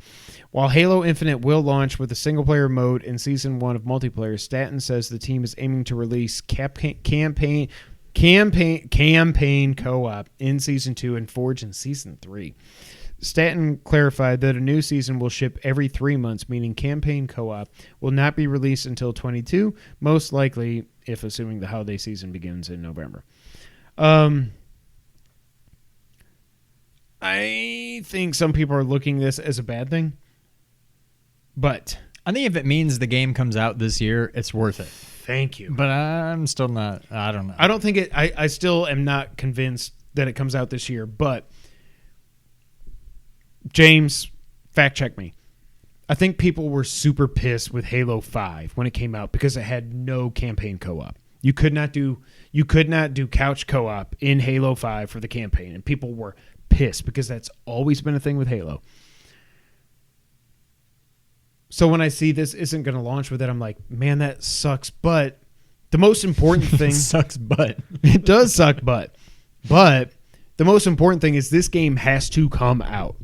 while Halo Infinite will launch with a single-player mode in Season 1 of multiplayer, Staten says the team is aiming to release campaign co-op in Season 2 and Forge in Season 3. Staten clarified that a new season will ship every 3 months, meaning campaign co-op will not be released until 22, most likely if assuming the holiday season begins in November. I think some people are looking at this as a bad thing, but I think if it means the game comes out this year, it's worth it. Thank you. But I'm still not. I don't know. I don't think it. I still am not convinced that it comes out this year, but James, fact check me. I think people were super pissed with Halo 5 when it came out because it had no campaign co-op. You could not do couch co-op in Halo 5 for the campaign, and people were pissed because that's always been a thing with Halo. So when I see this isn't going to launch with it, I'm like, man, that sucks. But the most important thing sucks butt. It does suck butt. But the most important thing is this game has to come out.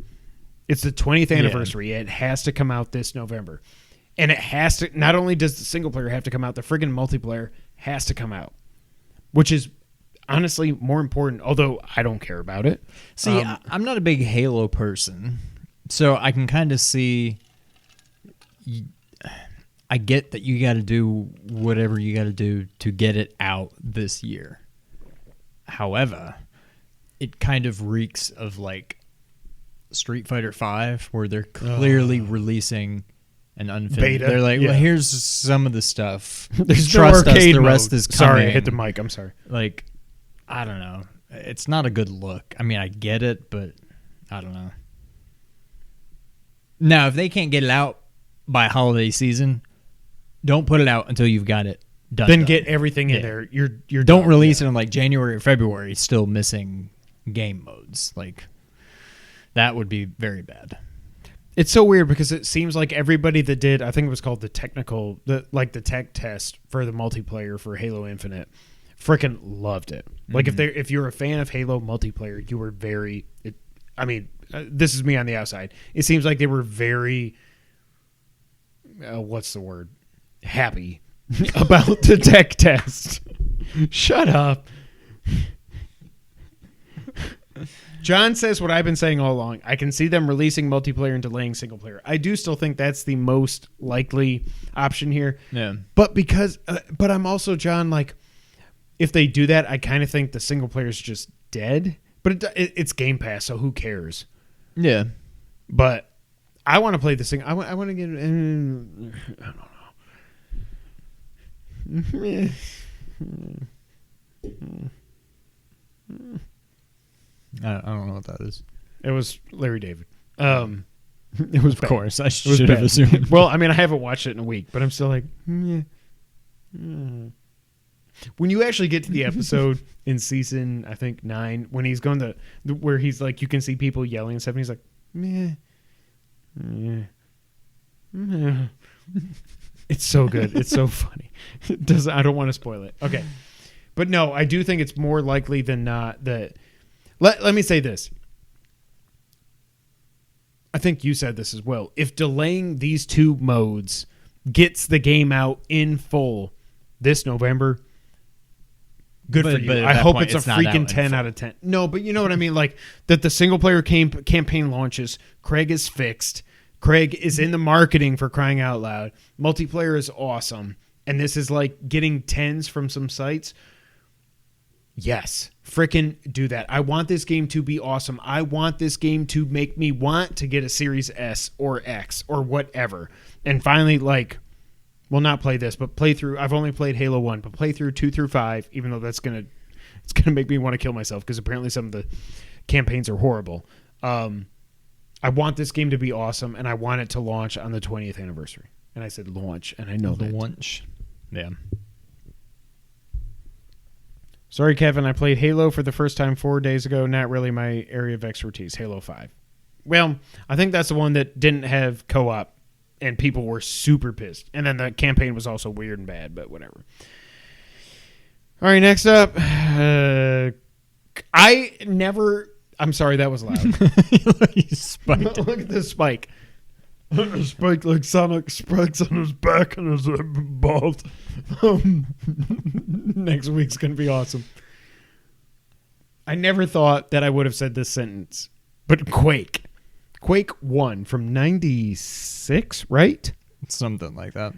It's the 20th anniversary. Yeah. It has to come out this November. And it has to, not only does the single player have to come out, the friggin' multiplayer has to come out, which is honestly more important, although I don't care about it. See, I'm not a big Halo person, so I can kind of see, I get that you got to do whatever you got to do to get it out this year. However, it kind of reeks of like Street Fighter V, where they're clearly releasing an unfinished beta. They're like, well, here's some of the stuff. Trust us, the rest is coming. Sorry, I hit the mic. I'm sorry. Like, I don't know. It's not a good look. I mean, I get it, but I don't know. Now, if they can't get it out by holiday season, don't put it out until you've got it done. Then get everything in there. You're don't release it in like January or February, still missing game modes. Like, that would be very bad. It's so weird because it seems like everybody that did, I think it was called the tech test for the multiplayer for Halo Infinite, freaking loved it. Mm-hmm. Like if you're a fan of Halo multiplayer, you were very. This is me on the outside. It seems like they were very. What's the word? Happy about the tech test. Shut up. John says what I've been saying all along. I can see them releasing multiplayer and delaying single player. I do still think that's the most likely option here. Yeah. But but I'm also, John, like, if they do that, I kind of think the single player is just dead. But it's Game Pass, so who cares? Yeah. But I want to play this thing. I want to get. I don't know. I don't know what that is. It was Larry David. It was of course. I should have assumed. Well, I mean, I haven't watched it in a week, but I'm still like, When you actually get to the episode in season, I think 9, when he's going to where he's like, you can see people yelling and stuff, and he's like, It's so good. It's so funny. I don't want to spoil it. Okay, but no, I do think it's more likely than not that. Let me say this. I think you said this as well. If delaying these two modes gets the game out in full this November, good for you. I hope it's a freaking 10 out of 10. No, but you know what I mean? Like, that the single-player campaign launches, Craig is fixed, Craig is in the marketing for crying out loud, multiplayer is awesome, and this is like getting 10s from some sites. Yes, frickin' do that. I want this game to be awesome. I want this game to make me want to get a Series S or X or whatever. And finally, like, well, not play this, but play through. I've only played Halo 1, but play through 2 through 5, even though it's gonna make me want to kill myself because apparently some of the campaigns are horrible. I want this game to be awesome, and I want it to launch on the 20th anniversary. And I said launch, and I know that. Launch. Yeah. Sorry, Kevin, I played Halo for the first time 4 days ago. Not really my area of expertise, Halo 5. Well, I think that's the one that didn't have co-op, and people were super pissed. And then the campaign was also weird and bad, but whatever. All right, next up. I'm sorry, that was loud. He spiked it. Look at this spike. A spike like Sonic spikes on his back and his bald. Next week's going to be awesome. I never thought that I would have said this sentence, but Quake 1 from 96, right? Something like that.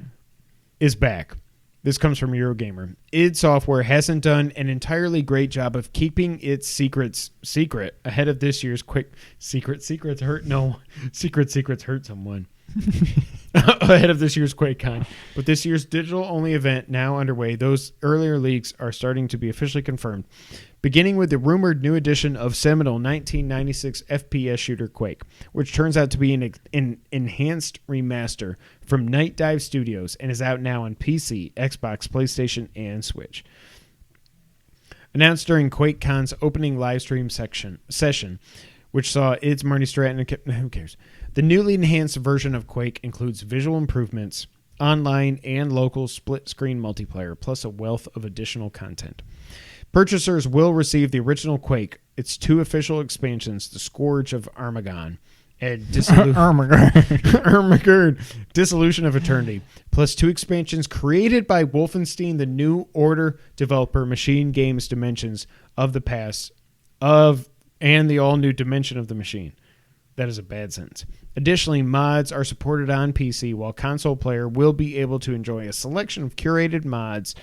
Is back. This comes from Eurogamer. id Software hasn't done an entirely great job of keeping its secrets secret ahead of this year's secrets hurt someone. Ahead of this year's QuakeCon. But this year's digital-only event now underway, those earlier leaks are starting to be officially confirmed. Beginning with the rumored new edition of seminal 1996 FPS shooter Quake, which turns out to be an enhanced remaster from Night Dive Studios and is out now on PC, Xbox, PlayStation, and Switch. Announced during QuakeCon's opening livestream session, which saw its Marty Stratton and who cares? The newly enhanced version of Quake includes visual improvements, online and local split-screen multiplayer, plus a wealth of additional content. Purchasers will receive the original Quake, its 2 official expansions, The Scourge of Armageddon and Armageddon, Dissolution of Eternity, plus 2 expansions created by Wolfenstein: The New Order developer Machine Games Dimensions of the Past and the all-new Dimension of the Machine. That is a bad sentence. Additionally, mods are supported on PC, while console player will be able to enjoy a selection of curated mods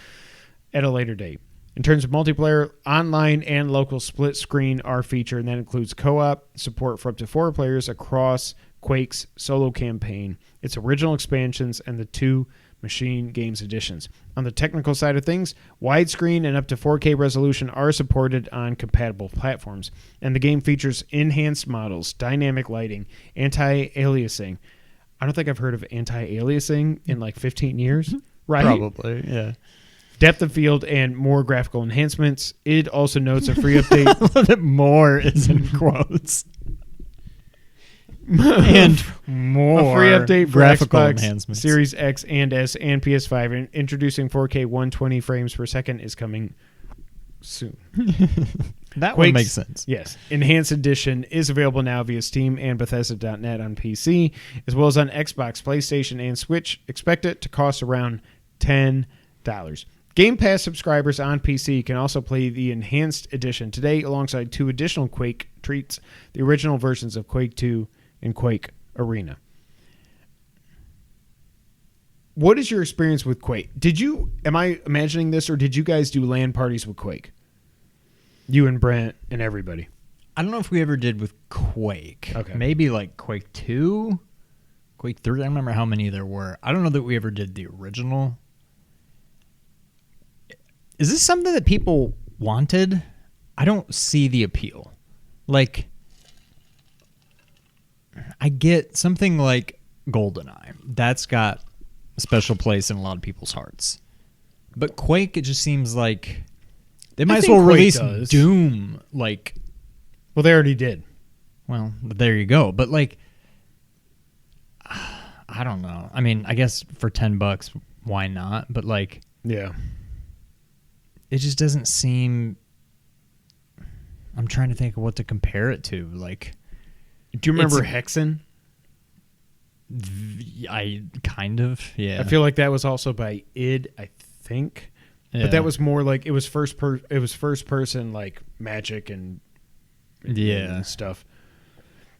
at a later date. In terms of multiplayer, online and local split screen are featured, and that includes co-op support for up to 4 players across Quake's solo campaign, its original expansions, and the 2 Machine Games editions. On the technical side of things, widescreen and up to 4K resolution are supported on compatible platforms, and the game features enhanced models, dynamic lighting, anti-aliasing. I don't think I've heard of anti-aliasing in like 15 years, right? Probably, yeah. Depth of field and more graphical enhancements. It also notes a free update. A little bit more is in quotes. And more a free update for graphical Xbox enhancements. Series X and S and PS5, and introducing 4K 120 frames per second is coming soon. That one makes sense. Yes. Enhanced Edition is available now via Steam and Bethesda.net on PC, as well as on Xbox, PlayStation, and Switch. Expect it to cost around $10. Game Pass subscribers on PC can also play the Enhanced Edition today alongside 2 additional Quake treats, the original versions of Quake 2 and Quake Arena. What is your experience with Quake? Am I imagining this, or did you guys do LAN parties with Quake? You and Brent and everybody. I don't know if we ever did with Quake. Okay. Maybe like Quake 2, Quake 3. I don't remember how many there were. I don't know that we ever did the original. Is this something that people wanted? I don't see the appeal. Like, I get something like GoldenEye. That's got a special place in a lot of people's hearts. But Quake, it just seems like they might as well release Doom. Like, well, they already did. Well, there you go. But like, I don't know. I mean, I guess for $10, why not? But like, yeah. It just doesn't seem... I'm trying to think of what to compare it to. Like, do you remember Hexen? I kind of, yeah. I feel like that was also by id, I think. Yeah. But that was more like it was first person like magic and stuff.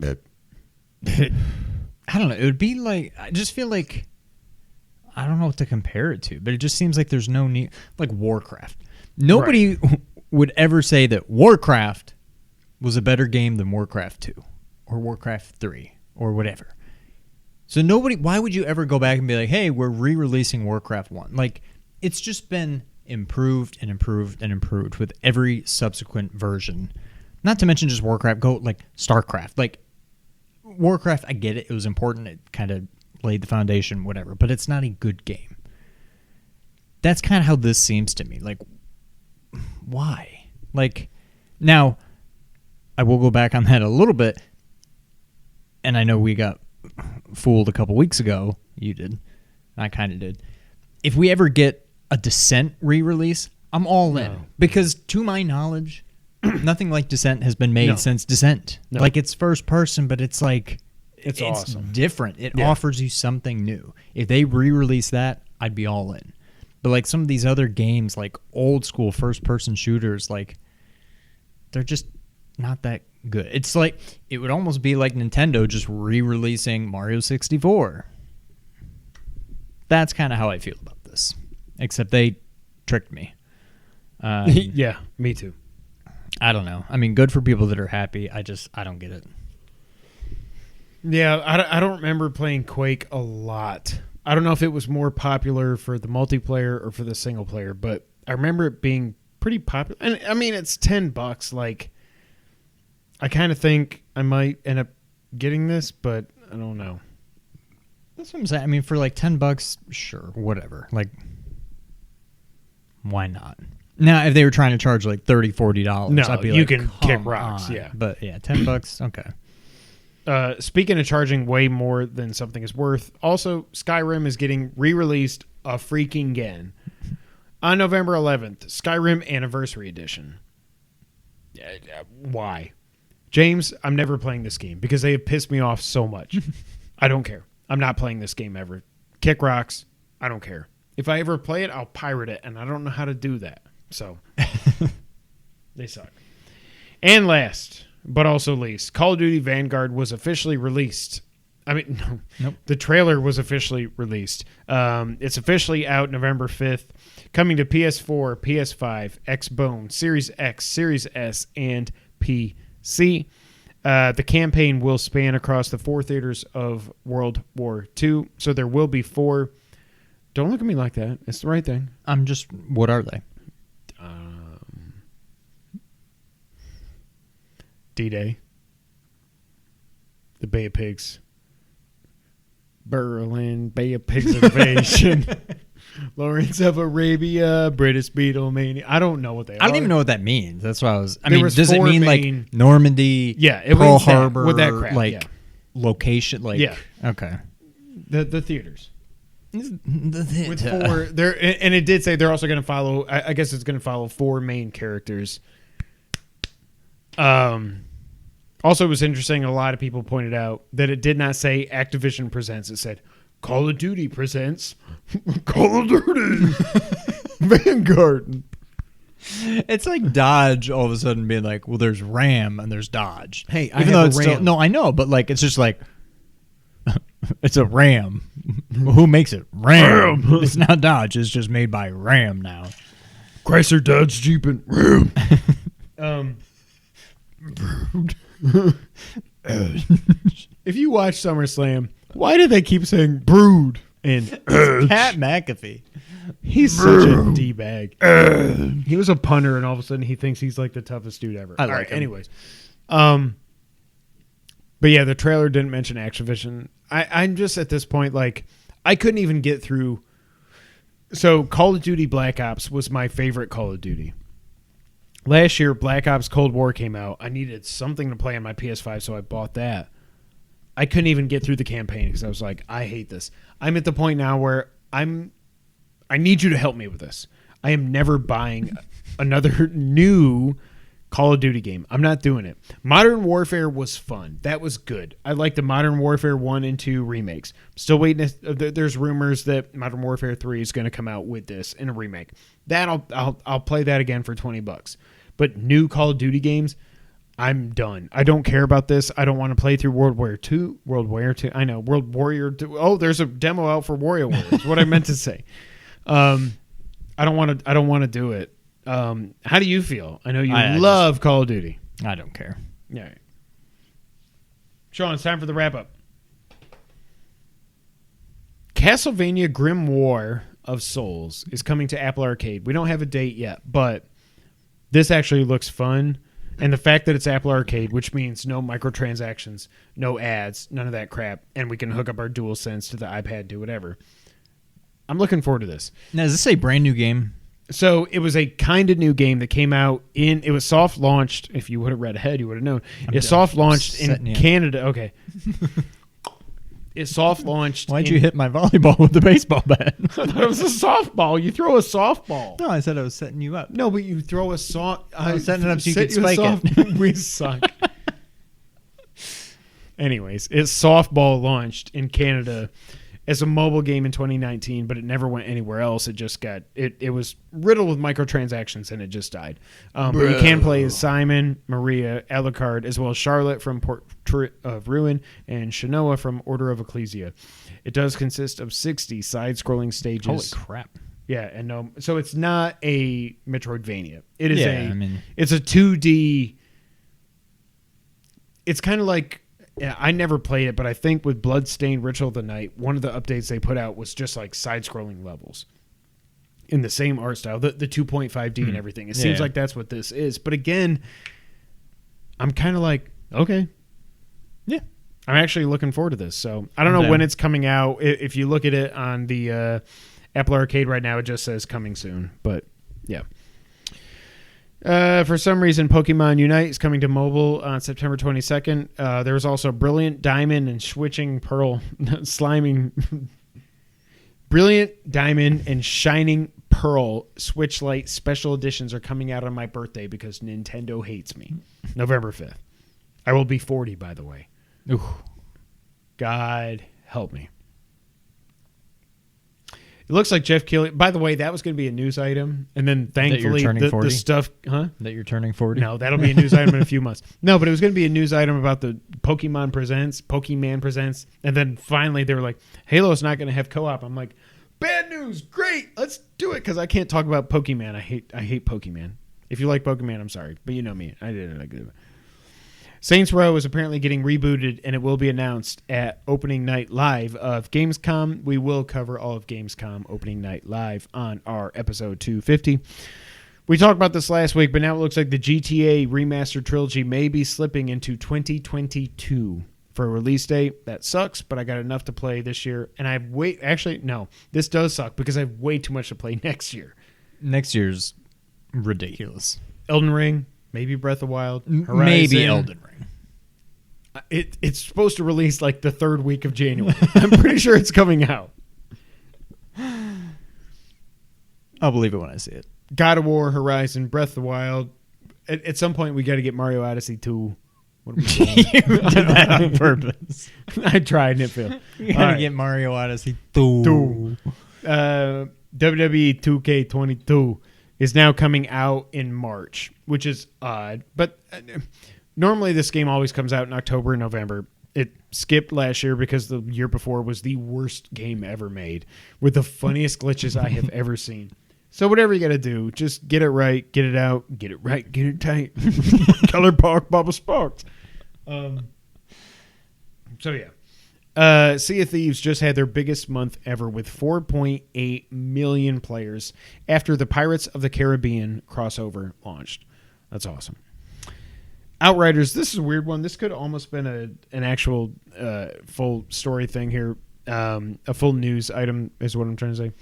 I don't know. It would be like, I just feel like, I don't know what to compare it to, but it just seems like there's no need, like Warcraft. Nobody would ever say that Warcraft was a better game than Warcraft 2 or Warcraft 3 or whatever. So why would you ever go back and be like, hey, we're re-releasing Warcraft 1? Like, it's just been improved and improved and improved with every subsequent version. Not to mention just Warcraft, go like StarCraft. Like, Warcraft, I get it. It was important. It kind of laid the foundation, whatever. But it's not a good game. That's kind of how this seems to me. Like, why? Like, now, I will go back on that a little bit. And I know we got fooled a couple weeks ago. You did. I kind of did. If we ever get a Descent re-release, I'm all in. No. Because to my knowledge, nothing like Descent has been made since Descent. No. Like, it's first person, but it's like... It's awesome. Different. It offers you something new. If they re-release that, I'd be all in. But like some of these other games, like old school first-person shooters, like they're just not that good. It's like it would almost be like Nintendo just re-releasing Mario 64. That's kind of how I feel about this. Except they tricked me. Yeah, me too. I don't know. I mean, good for people that are happy. I don't get it. Yeah, I don't remember playing Quake a lot. I don't know if it was more popular for the multiplayer or for the single player, but I remember it being pretty popular. And I mean, it's $10. Like, I kind of think I might end up getting this, but I don't know. That's what I'm saying. I mean, for like $10, sure, whatever. Like, why not? Now, if they were trying to charge like $30, $40, no, I'd be you like, can kick come rocks. on. Yeah, But yeah, $10, okay. Speaking of charging way more than something is worth, also Skyrim is getting re-released a freaking again on November 11th. Skyrim Anniversary Edition. Why? James, I'm never playing this game because they have pissed me off so much. I don't care. I'm not playing this game ever. Kick rocks. I don't care. If I ever play it, I'll pirate it, and I don't know how to do that. So, they suck. And last, but also least, Call of Duty Vanguard was officially released. I mean, no. Nope. The trailer was officially released. It's officially out November 5th, coming to PS4, PS5, Xbone, Series X, Series S, and PC. The campaign will span across the 4 theaters of World War II, so there will be 4. Don't look at me like that. It's the right thing. I'm just, what are they? D-Day, the Bay of Pigs, Berlin, Bay of Pigs invasion, Lawrence of Arabia, British Beatlemania. I don't know what they are. I don't even know what that means. That's why I was. There was does it 4 mean main- like Normandy? Yeah, it Pearl means that, Harbor, with that crap, like yeah. location, like Yeah. Okay. The theaters. With With 4 there, and it did say they're also going to follow. I guess it's going to follow 4 main characters. Also, it was interesting. A lot of people pointed out that it did not say Activision presents. It said Call of Duty presents Call of Duty Vanguard. It's like Dodge all of a sudden being like, well, there's Ram and there's Dodge. Hey, I even have though a it's Ram. still no, I know, but like it's just like it's a Ram. Who makes it? Ram. It's not Dodge. It's just made by Ram now. Chrysler, Dodge, Jeep, and Ram. If you watch SummerSlam, why do they keep saying Brood and Pat McAfee? He's such a D-bag. He was a punter, and all of a sudden he thinks he's like the toughest dude ever. I All like right, him. anyways. But yeah, the trailer didn't mention Activision. I'm just at this point, like, I couldn't even get through. So Call of Duty Black Ops was my favorite Call of Duty. Last year, Black Ops Cold War came out. I needed something to play on my PS5, so I bought that. I couldn't even get through the campaign because I was like, I hate this. I'm at the point now where I need you to help me with this. I am never buying another new Call of Duty game. I'm not doing it. Modern Warfare was fun. That was good. I like the Modern Warfare 1 and 2 remakes. Still waiting. There's rumors that Modern Warfare 3 is going to come out with this in a remake. That I'll play that again for $20. But new Call of Duty games, I'm done. I don't care about this. I don't want to play through World War II. I know. World Warrior 2. Oh, there's a demo out for Warrior War. Is what I meant to say. I don't want to do it. How do you feel? I know you love Call of Duty. I don't care. Yeah. Sean, it's time for the wrap up. Castlevania Grim War of Souls is coming to Apple Arcade. We don't have a date yet, but this actually looks fun. And the fact that it's Apple Arcade, which means no microtransactions, no ads, none of that crap, and we can hook up our DualSense to the iPad, do whatever. I'm looking forward to this. Now, is this a brand new game? So it was a kind of new game that came out it was soft launched. If you would have read ahead, you would have known. It soft launched in Canada. Okay. It soft launched. Why'd you hit my volleyball with the baseball bat? I thought it was a softball. You throw a softball. No, I said I was setting you up. No, but you throw a soft. I was setting it up so you could spike it. We suck. Anyways, it's softball launched in Canada as a mobile game in 2019, but it never went anywhere else. It just got it was riddled with microtransactions and it just died. But you can play as Simon, Maria, Alucard, as well as Charlotte from Portrait of Ruin and Shanoa from Order of Ecclesia. It does consist of 60 side-scrolling stages. Holy crap! Yeah, and no, so it's not a Metroidvania. It is it's a 2D. It's kind of like. Yeah, I never played it, but I think with Bloodstained Ritual of the Night, one of the updates they put out was just like side-scrolling levels in the same art style, the 2.5D and everything. It seems like that's what this is. But again, I'm kind of like, okay. Yeah. I'm actually looking forward to this. So I don't know when it's coming out. If you look at it on the Apple Arcade right now, it just says coming soon. But yeah. For some reason, Pokemon Unite is coming to mobile on September 22nd. There was also Brilliant Diamond and Switching Pearl, Brilliant Diamond and Shining Pearl Switch Lite special editions are coming out on my birthday because Nintendo hates me. November 5th. I will be 40, by the way. Ooh. God help me. It looks like Jeff Keighley. By the way, that was going to be a news item, and then thankfully the stuff, that you're turning 40. No, that'll be a news item in a few months. No, but it was going to be a news item about the Pokemon Presents, and then finally they were like, Halo's not going to have co-op. I'm like, bad news, great, let's do it because I can't talk about Pokemon. I hate Pokemon. If you like Pokemon, I'm sorry, but you know me, I didn't like it. Saints Row is apparently getting rebooted, and it will be announced at opening night live of Gamescom. We will cover all of Gamescom opening night live on our episode 250. We talked about this last week, but now it looks like the GTA Remastered Trilogy may be slipping into 2022 for a release date. That sucks, but I got enough to play this year, and this does suck because I have way too much to play next year. Next year's ridiculous. Elden Ring. Maybe Breath of the Wild. Horizon. Maybe Elden Ring. It's supposed to release like the third week of January. I'm pretty sure it's coming out. I'll believe it when I see it. God of War, Horizon, Breath of the Wild. At some point, we got to get Mario Odyssey 2. What are we doing? You did that on purpose. I tried and it failed. You got to get Mario Odyssey 2. WWE 2K22 is now coming out in March, which is odd. But normally this game always comes out in October and November. It skipped last year because the year before was the worst game ever made with the funniest glitches I have ever seen. So whatever you got to do, just get it right, get it out, get it right, get it tight. Color Park, Bubba Sparks. So yeah. Sea of Thieves just had their biggest month ever with 4.8 million players after the Pirates of the Caribbean crossover launched. That's awesome. Outriders, this is a weird one. This could almost been an actual full story thing here. A full news item is what I'm trying to say.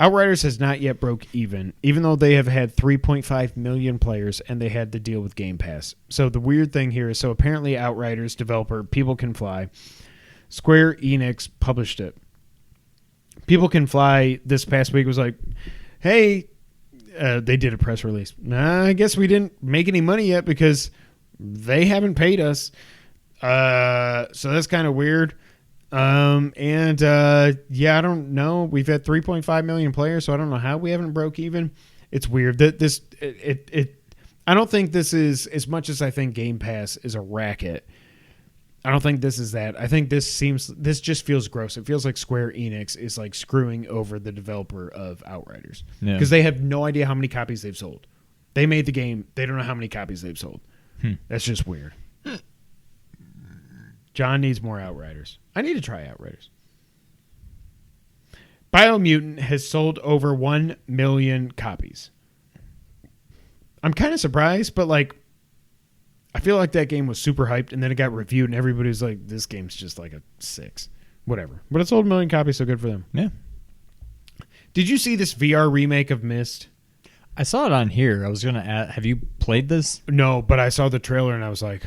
Outriders has not yet broke even though they have had 3.5 million players and they had to deal with Game Pass. So the weird thing here is, apparently Outriders developer People Can Fly, Square Enix published it. People Can Fly this past week was like, hey, they did a press release. Nah, I guess we didn't make any money yet because they haven't paid us. So that's kind of weird. Yeah, I don't know. We've had 3.5 million players, so I don't know how we haven't broke even. It's weird that I don't think this is, as much as I think Game Pass is a racket, I don't think this is that. I think this just feels gross. It feels like Square Enix is like screwing over the developer of Outriders because they have no idea how many copies they've sold. They made the game. They don't know how many copies they've sold. That's just weird. John needs more Outriders. I need to try Outriders. Biomutant has sold over 1 million copies. I'm kind of surprised, but like, I feel like that game was super hyped, and then it got reviewed, and everybody was like, this game's just like a 6. Whatever. But it sold 1 million copies, so good for them. Yeah. Did you see this VR remake of Myst? I saw it on here. I was going to ask, have you played this? No, but I saw the trailer, and I was like,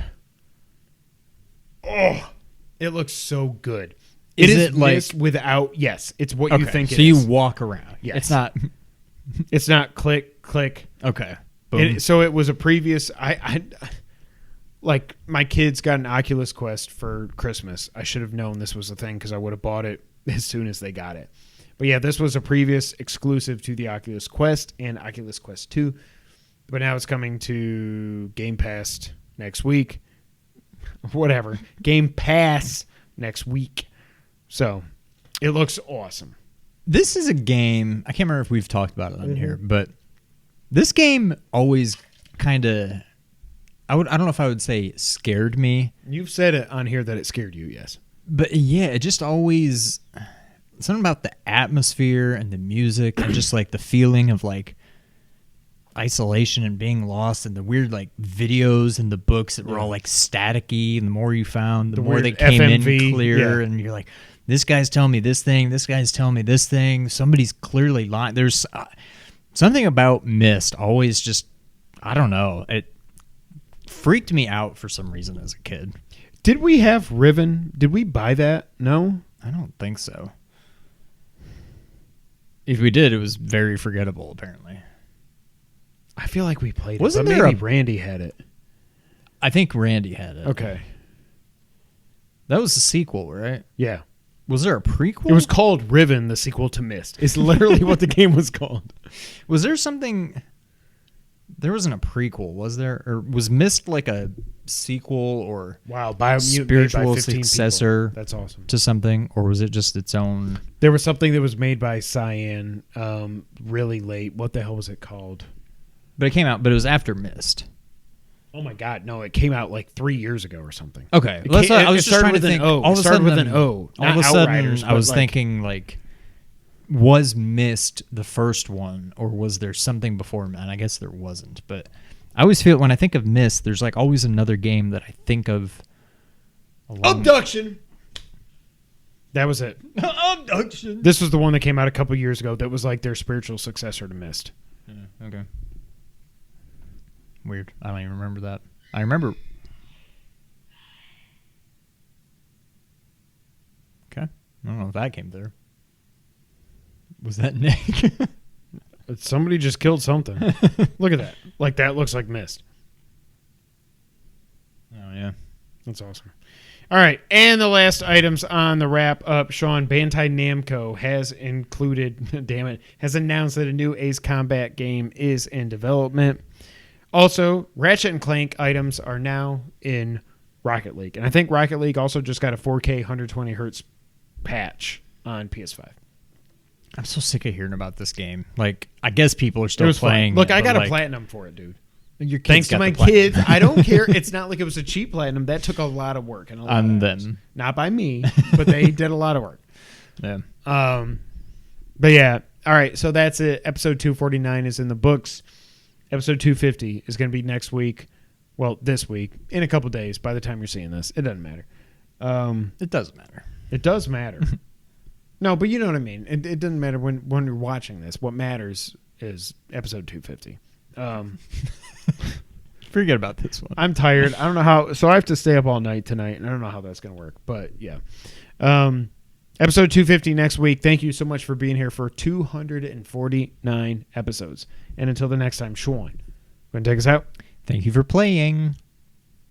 oh, it looks so good. Is it like Myst without, yes, it's what you think it is. So you walk around. Yes. It's not click, click. Okay. So it was a previous, like, my kids got an Oculus Quest for Christmas. I should have known this was a thing because I would have bought it as soon as they got it. But yeah, this was a previous exclusive to the Oculus Quest and Oculus Quest 2. But now it's coming to Game Pass next week. Whatever. Game Pass next week. So it looks awesome. This is a game, I can't remember if we've talked about it on here, but this game always kind of, I don't know if I would say scared me. You've said it on here that it scared you, yes. But yeah, it just always, something about the atmosphere and the music and just like the feeling of like isolation and being lost and the weird like videos and the books that were all like staticky, and the more you found, the more they came FMV, in clear, and you're like, this guy's telling me this thing, this guy's telling me this thing, somebody's clearly lying. There's something about Myst always just, I don't know, it freaked me out for some reason as a kid. Did we have Riven? Did we buy that? No? I don't think so. If we did, it was very forgettable, apparently. I feel like we played Wasn't it, but there maybe Randy had it. I think Randy had it. Okay. That was the sequel, right? Yeah. Was there a prequel? It was called Riven, the sequel to Myst. It's literally what the game was called. Was there something... There wasn't a prequel, was there? Or was Myst like a sequel or spiritual successor? People. That's awesome. To something? Or was it just its own... There was something that was made by Cyan really late. What the hell was it called? But it came out, but it was after Myst. Oh my God, no! It came out like 3 years ago or something. Okay, I was just trying to think. All of a sudden, with an O. All of a sudden, I was thinking like, was Myst the first one, or was there something before? And I guess there wasn't. But I always feel when I think of Myst, there's like always another game that I think of. Abduction. That was it. Abduction. This was the one that came out a couple years ago. That was like their spiritual successor to Myst. Yeah, okay. Weird. I don't even remember that. I remember. Okay. I don't know if that came through. Was that Nick? Somebody just killed something. Look at that. Like that looks like Myst. Oh, yeah. That's awesome. All right. And the last items on the wrap up, Sean, Bandai Namco has has announced that a new Ace Combat game is in development. Also, Ratchet and Clank items are now in Rocket League. And I think Rocket League also just got a 4K 120 hertz patch on PS5. I'm so sick of hearing about this game. Like, I guess people are still playing. Look, I got a platinum for it, dude. Thanks to my kids. I don't care. It's not like it was a cheap platinum. That took a lot of work. And on them. Not by me, but they did a lot of work. Yeah. But yeah. All right. So that's it. Episode 249 is in the books. Episode 250 is going to be next week. Well, this week. In a couple days by the time you're seeing this. It doesn't matter. It doesn't matter. It does matter. No, but you know what I mean. It doesn't matter when you're watching this. What matters is episode 250. Forget about this one. I'm tired. I don't know how. So I have to stay up all night tonight, and I don't know how that's going to work. But yeah. Episode 250 next week. Thank you so much for being here for 249 episodes. And until the next time, Sean, going to take us out? Thank you for playing.